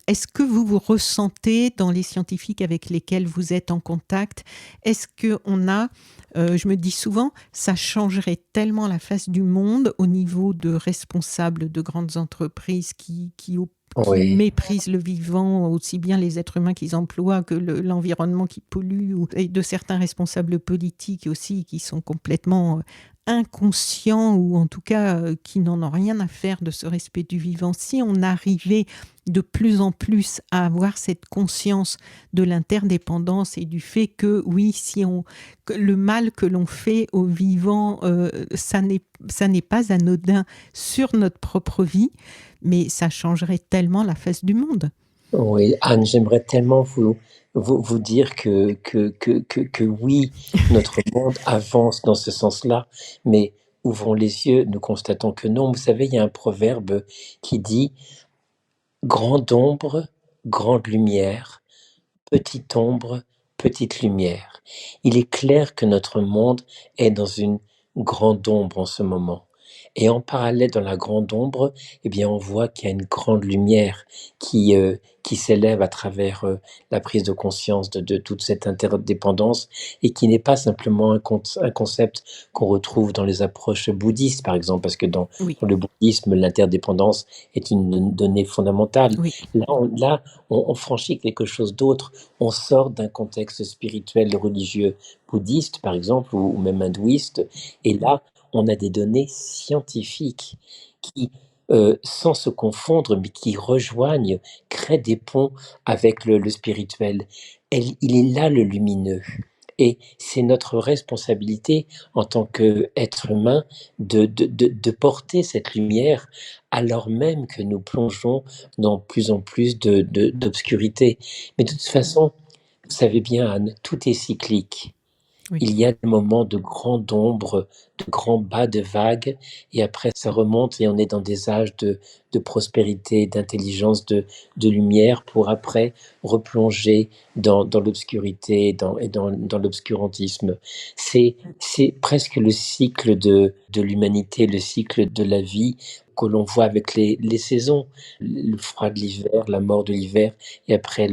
Est-ce que vous ressentez dans les scientifiques avec lesquels vous êtes en contact, est-ce qu'on a, je me dis souvent, ça changerait tellement la face du monde au niveau de responsables de grandes entreprises qui Oui. méprisent le vivant, aussi bien les êtres humains qu'ils emploient que l'environnement qui pollue, et de certains responsables politiques aussi qui sont complètement inconscients, ou en tout cas qui n'en ont rien à faire de ce respect du vivant. Si on arrivait de plus en plus à avoir cette conscience de l'interdépendance et du fait que oui, que le mal que l'on fait au vivant, ça n'est pas anodin sur notre propre vie, mais ça changerait tellement la face du monde. Oui, Anne, j'aimerais tellement vous dire que oui, notre monde avance dans ce sens-là, mais ouvrons les yeux, nous constatons que non. Vous savez, il y a un proverbe qui dit: grande ombre, grande lumière, petite ombre, petite lumière. Il est clair que notre monde est dans une grande ombre en ce moment. Et en parallèle, dans la grande ombre, eh bien, on voit qu'il y a une grande lumière qui s'élève à travers la prise de conscience de toute cette interdépendance, et qui n'est pas simplement un concept qu'on retrouve dans les approches bouddhistes, par exemple, parce que Oui, dans le bouddhisme, l'interdépendance est une donnée fondamentale. oui, Là, on franchit quelque chose d'autre. On sort d'un contexte spirituel, religieux, bouddhiste, par exemple, ou même hindouiste, et là, on a des données scientifiques qui, sans se confondre, mais qui rejoignent, créent des ponts avec le spirituel. Il est là le lumineux. Et c'est notre responsabilité en tant qu'être humain de porter cette lumière alors même que nous plongeons dans plus en plus d'obscurité. Mais de toute façon, vous savez bien, Anne, tout est cyclique. Oui. Il y a des moments de grande ombre, de grands bas de vagues, et après ça remonte et on est dans des âges de prospérité, d'intelligence, de lumière, pour après replonger dans l'obscurité dans l'obscurantisme. C'est presque le cycle de l'humanité, le cycle de la vie que l'on voit avec les saisons, le froid de l'hiver, la mort de l'hiver, et après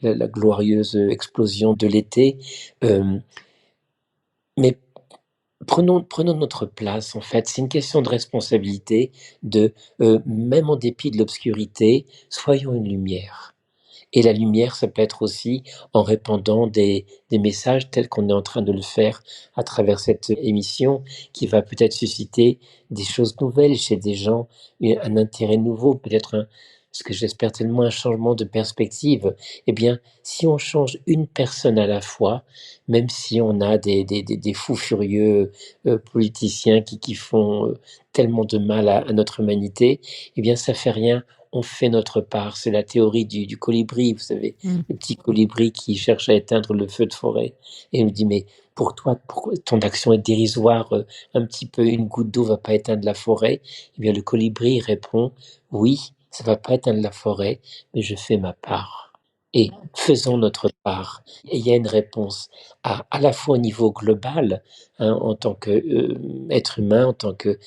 la glorieuse explosion de l'été. Euh, mais prenons notre place, en fait. C'est une question de responsabilité, même en dépit de l'obscurité, soyons une lumière. Et la lumière, ça peut être aussi en répandant des messages tels qu'on est en train de le faire à travers cette émission, qui va peut-être susciter des choses nouvelles chez des gens, un intérêt nouveau, peut-être ce que j'espère tellement, un changement de perspective. Eh bien, si on change une personne à la fois, même si on a des fous furieux politiciens qui font tellement de mal à notre humanité, eh bien, ça fait rien, on fait notre part. C'est la théorie du colibri, vous savez, Mm. le petit colibri qui cherche à éteindre le feu de forêt. Et il me dit, mais pour toi, pourquoi ton action est dérisoire, un petit peu, une goutte d'eau va pas éteindre la forêt. Eh bien, le colibri il répond, oui, ça va pas éteindre la forêt, mais je fais ma part. Et faisons notre part. Et il y a une réponse à la fois au niveau global, hein, en tant qu'être humain, en tant que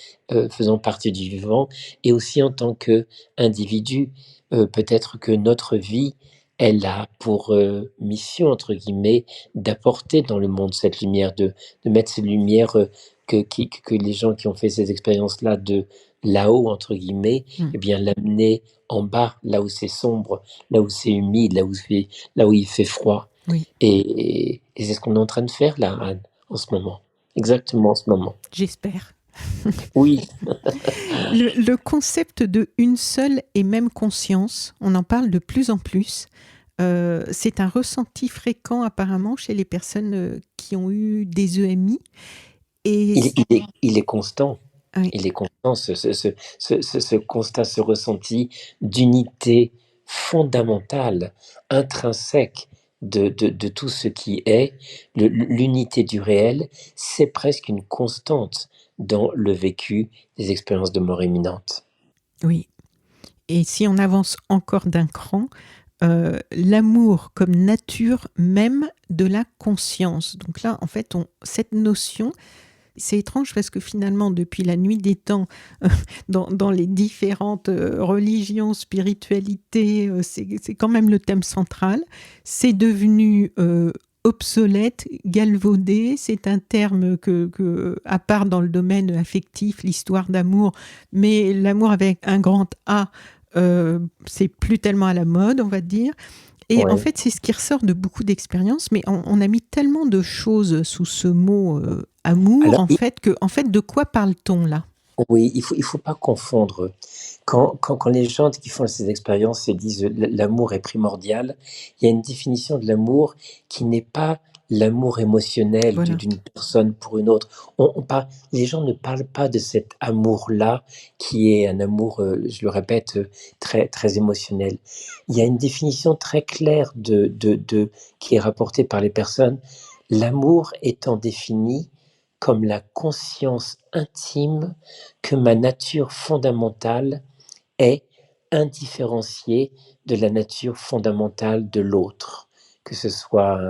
faisant partie du vivant, et aussi en tant qu'individu. Peut-être que notre vie, elle a pour mission, entre guillemets, d'apporter dans le monde cette lumière, de mettre cette lumière que les gens qui ont fait ces expériences-là de là-haut, entre guillemets, Mm. eh bien l'amener en bas, là où c'est sombre, là où c'est humide, là où il fait froid. Oui, Et c'est ce qu'on est en train de faire là, Anne, en ce moment. Exactement en ce moment. j'espère. Oui, Le concept de une seule et même conscience, on en parle de plus en plus. C'est un ressenti fréquent apparemment chez les personnes qui ont eu des EMI. Et il est constant. oui, Il est constant, ce constat, ce ressenti d'unité fondamentale, intrinsèque de tout ce qui est, l'unité du réel, c'est presque une constante dans le vécu des expériences de mort imminente. oui. Et si on avance encore d'un cran, l'amour comme nature même de la conscience. Donc là, en fait, cette notion, c'est étrange parce que finalement, depuis la nuit des temps, dans les différentes religions, spiritualités, c'est quand même le thème central. C'est devenu obsolète, galvaudé. C'est un terme à part dans le domaine affectif, l'histoire d'amour, mais l'amour avec un grand A, c'est plus tellement à la mode, on va dire. Et en Ouais. fait, c'est ce qui ressort de beaucoup d'expériences, mais on a mis tellement de choses sous ce mot amour, Alors, en fait, de quoi parle-t-on là? oui, il faut pas confondre. Quand les gens qui font ces expériences se disent l'amour est primordial, il y a une définition de l'amour qui n'est pas l'amour émotionnel Voilà. d'une personne pour une autre. Les gens ne parlent pas de cet amour-là qui est un amour, je le répète, très, très émotionnel. Il y a une définition très claire qui est rapportée par les personnes. L'amour étant défini comme la conscience intime que ma nature fondamentale est indifférenciée de la nature fondamentale de l'autre, que ce soit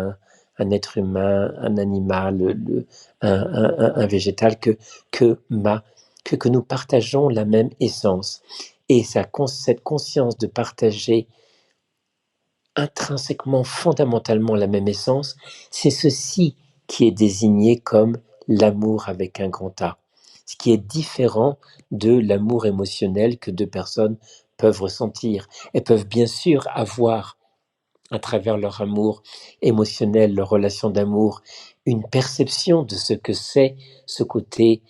un être humain, un animal, un végétal, que nous partageons la même essence. Et cette conscience de partager intrinsèquement, fondamentalement la même essence, c'est ceci qui est désigné comme l'amour avec un grand A, ce qui est différent de l'amour émotionnel que deux personnes peuvent ressentir. Elles peuvent bien sûr avoir, à travers leur amour émotionnel, leur relation d'amour, une perception de ce que c'est ce côté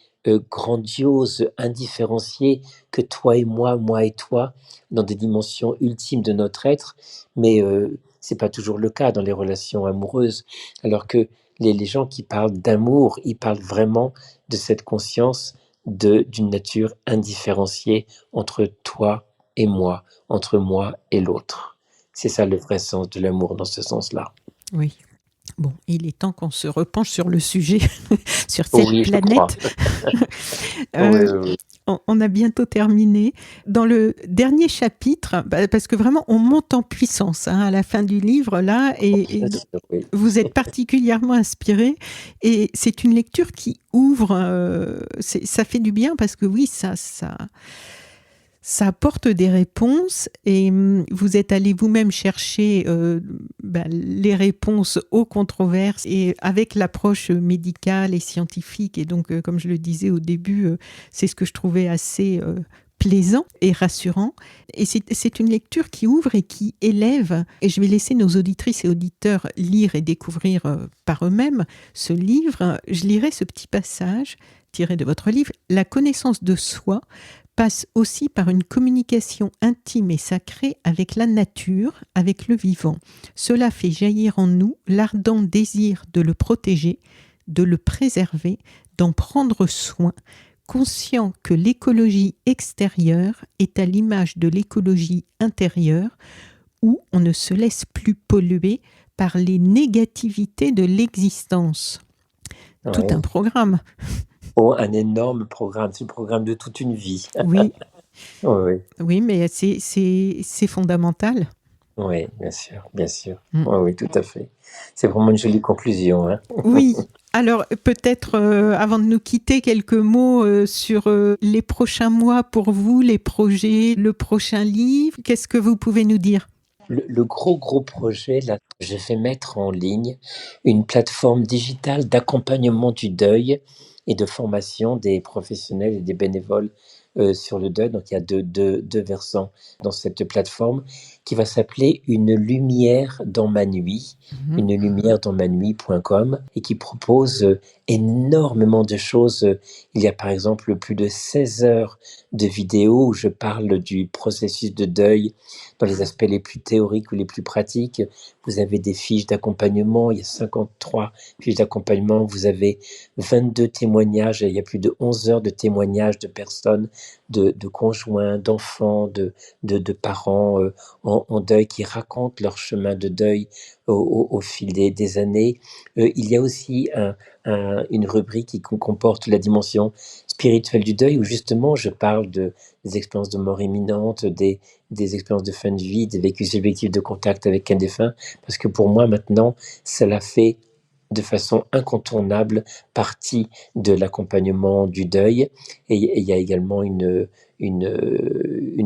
grandiose, indifférencié, que toi et moi et toi, dans des dimensions ultimes de notre être, mais c'est pas toujours le cas dans les relations amoureuses. Alors que les gens qui parlent d'amour, ils parlent vraiment de cette conscience d'une nature indifférenciée entre toi et moi, entre moi et l'autre. C'est ça le vrai sens de l'amour dans ce sens-là. Oui. Bon, il est temps qu'on se repenche sur le sujet, sur cette Oui, je crois. planète. Oui, oui, oui. On a bientôt terminé. Dans le dernier chapitre, parce que vraiment, on monte en puissance à la fin du livre, là, et Bien sûr, oui. vous êtes particulièrement inspiré. Et c'est une lecture qui ouvre, ça fait du bien parce que oui, ça apporte des réponses et vous êtes allé vous-même chercher les réponses aux controverses et avec l'approche médicale et scientifique. Et donc, comme je le disais au début, c'est ce que je trouvais assez plaisant et rassurant. Et c'est une lecture qui ouvre et qui élève. Et je vais laisser nos auditrices et auditeurs lire et découvrir par eux-mêmes ce livre. Je lirai ce petit passage tiré de votre livre. La connaissance de soi passe aussi par une communication intime et sacrée avec la nature, avec le vivant. Cela fait jaillir en nous l'ardent désir de le protéger, de le préserver, d'en prendre soin, conscient que l'écologie extérieure est à l'image de l'écologie intérieure, où on ne se laisse plus polluer par les négativités de l'existence. Ouais. Tout un programme. Oh, un énorme programme, c'est le programme de toute une vie. Oui, Oui, oui. oui, mais c'est fondamental. Oui, bien sûr, bien sûr. Mm. Oui, oui, tout à fait. C'est vraiment une jolie conclusion, hein. Oui. Alors peut-être avant de nous quitter, quelques mots sur les prochains mois pour vous, les projets, le prochain livre. Qu'est-ce que vous pouvez nous dire ? Le gros projet, là, j'ai fait mettre en ligne une plateforme digitale d'accompagnement du deuil et de formation des professionnels et des bénévoles sur le deuil. Donc, il y a deux versants dans cette plateforme qui va s'appeler Une lumière dans ma nuit, une lumière dans ma nuit.com et qui propose énormément de choses. Il y a par exemple plus de 16 heures de vidéos où je parle du processus de deuil dans les aspects les plus théoriques ou les plus pratiques. Vous avez des fiches d'accompagnement, il y a 53 fiches d'accompagnement, vous avez 22 témoignages, il y a plus de 11 heures de témoignages de personnes, de conjoints, d'enfants, de parents en deuil qui racontent leur chemin de deuil au fil des années. Il y a aussi une rubrique qui comporte la dimension spirituelle du deuil où justement je parle des expériences de mort imminente, des expériences de fin de vie, des vécus subjectifs de contact avec un défunt, parce que pour moi maintenant, cela fait de façon incontournable partie de l'accompagnement du deuil. Et il y a également une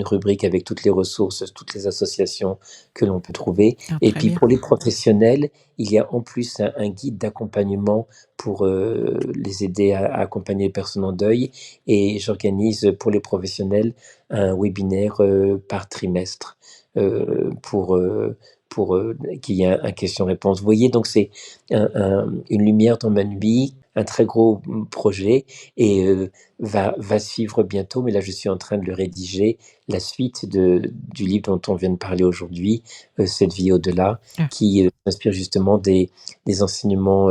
rubrique avec toutes les ressources, toutes les associations que l'on peut trouver. Ah, Et très puis bien. pour les professionnels, il y a en plus un guide d'accompagnement pour les aider à accompagner les personnes en deuil. Et j'organise pour les professionnels un webinaire par trimestre pour qu'il y ait un question-réponse. Vous voyez, donc c'est une lumière dans ma nuit, un très gros projet et va suivre bientôt, mais là je suis en train de le rédiger, la suite du livre dont on vient de parler aujourd'hui, Cette vie au-delà, Ah. qui inspire justement des enseignements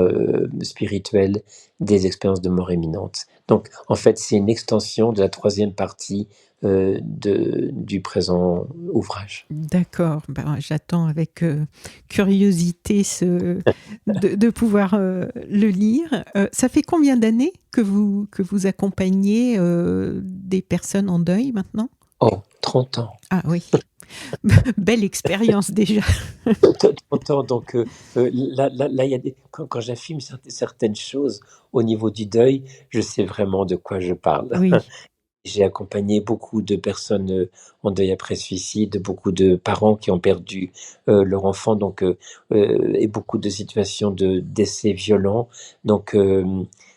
spirituels, des expériences de mort imminente. Donc en fait c'est une extension de la troisième partie du présent ouvrage. D'accord. Ben, j'attends avec curiosité de pouvoir le lire. Ça fait combien d'années que vous accompagnez des personnes en deuil maintenant ? Oh, 30 ans. Ah oui, belle expérience déjà. 30 ans, donc là, il y a quand j'affirme certaines choses au niveau du deuil, je sais vraiment de quoi je parle. Oui, J'ai accompagné beaucoup de personnes en deuil après suicide, beaucoup de parents qui ont perdu leur enfant, donc et beaucoup de situations de décès violents. Donc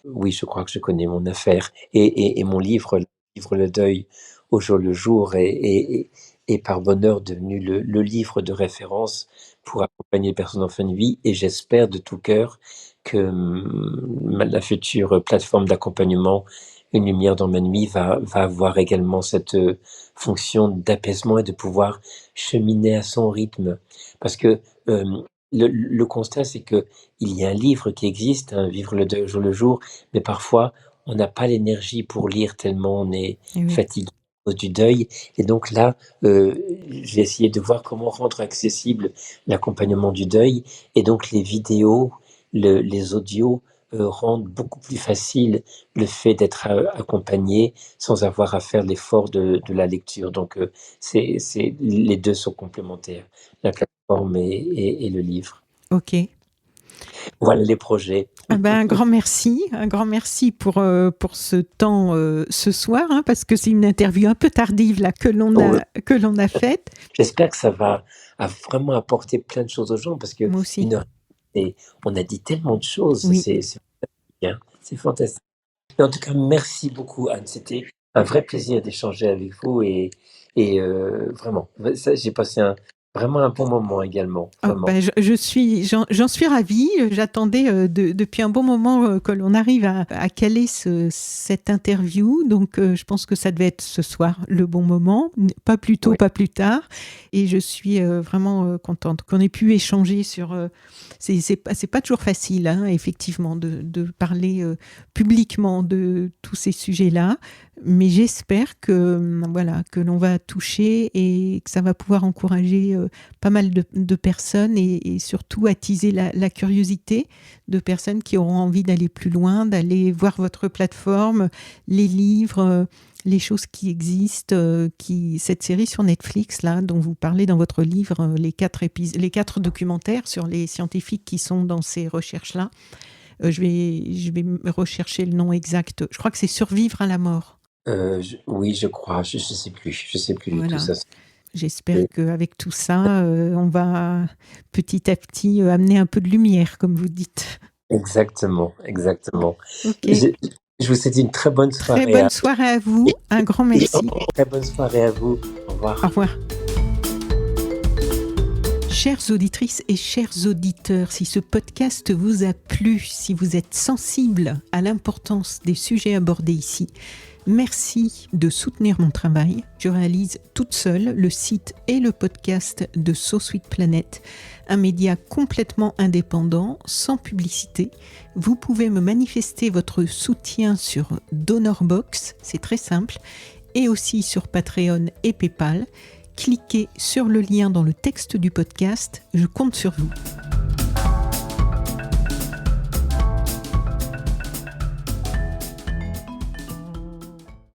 oui, je crois que je connais mon affaire. Et mon livre Le deuil au jour le jour est par bonheur devenu le livre de référence pour accompagner les personnes en fin de vie. Et j'espère de tout cœur que la future plateforme d'accompagnement Une lumière dans ma nuit va avoir également cette fonction d'apaisement et de pouvoir cheminer à son rythme. Parce que le constat, c'est qu'il y a un livre qui existe, hein, Vivre le deuil au jour le jour, mais parfois, on n'a pas l'énergie pour lire tellement on est Eh oui. fatigué à cause du deuil. Et donc là, j'ai essayé de voir comment rendre accessible l'accompagnement du deuil. Et donc les vidéos, les audios rendent beaucoup plus facile le fait d'être accompagné sans avoir à faire l'effort de la lecture. Donc les deux sont complémentaires, la plateforme et le livre. Ok. Voilà les projets. Ah ben, un grand merci pour ce temps ce soir, hein, parce que c'est une interview un peu tardive là que l'on a faite. J'espère que ça va vraiment apporter plein de choses aux gens parce que Moi aussi. on a dit tellement de choses, Oui. c'est bien, c'est fantastique. Mais en tout cas, merci beaucoup Anne, c'était un vrai plaisir d'échanger avec vous et vraiment, j'ai passé vraiment un bon moment également, Ah, vraiment. ben, j'en suis ravie. J'attendais depuis un bon moment que l'on arrive à caler cette interview. Donc, je pense que ça devait être ce soir le bon moment, pas plus tôt, Oui. pas plus tard. Et je suis vraiment contente qu'on ait pu échanger sur. C'est pas toujours facile, hein, effectivement, de parler publiquement de tous ces sujets-là. Mais j'espère que l'on va toucher et que ça va pouvoir encourager pas mal de personnes et surtout attiser la curiosité de personnes qui auront envie d'aller plus loin, d'aller voir votre plateforme, les livres, les choses qui existent, cette série sur Netflix là dont vous parlez dans votre livre, les 4 documentaires sur les scientifiques qui sont dans ces recherches-là. Je vais rechercher le nom exact. Je crois que c'est Survivre à la mort. Oui, je crois, je sais plus du tout Voilà. ça. J'espère qu'avec tout ça, on va petit à petit amener un peu de lumière, comme vous dites. Exactement. Ok. Je vous souhaite une très bonne Très soirée bonne soirée à vous. Un grand merci. très bonne soirée à vous. Au revoir. Au revoir. Chères auditrices et chers auditeurs, si ce podcast vous a plu, si vous êtes sensible à l'importance des sujets abordés ici, merci de soutenir mon travail. Je réalise toute seule le site et le podcast de So Sweet Planet, un média complètement indépendant, sans publicité. Vous pouvez me manifester votre soutien sur DonorBox, c'est très simple, et aussi sur Patreon et PayPal. Cliquez sur le lien dans le texte du podcast, je compte sur vous.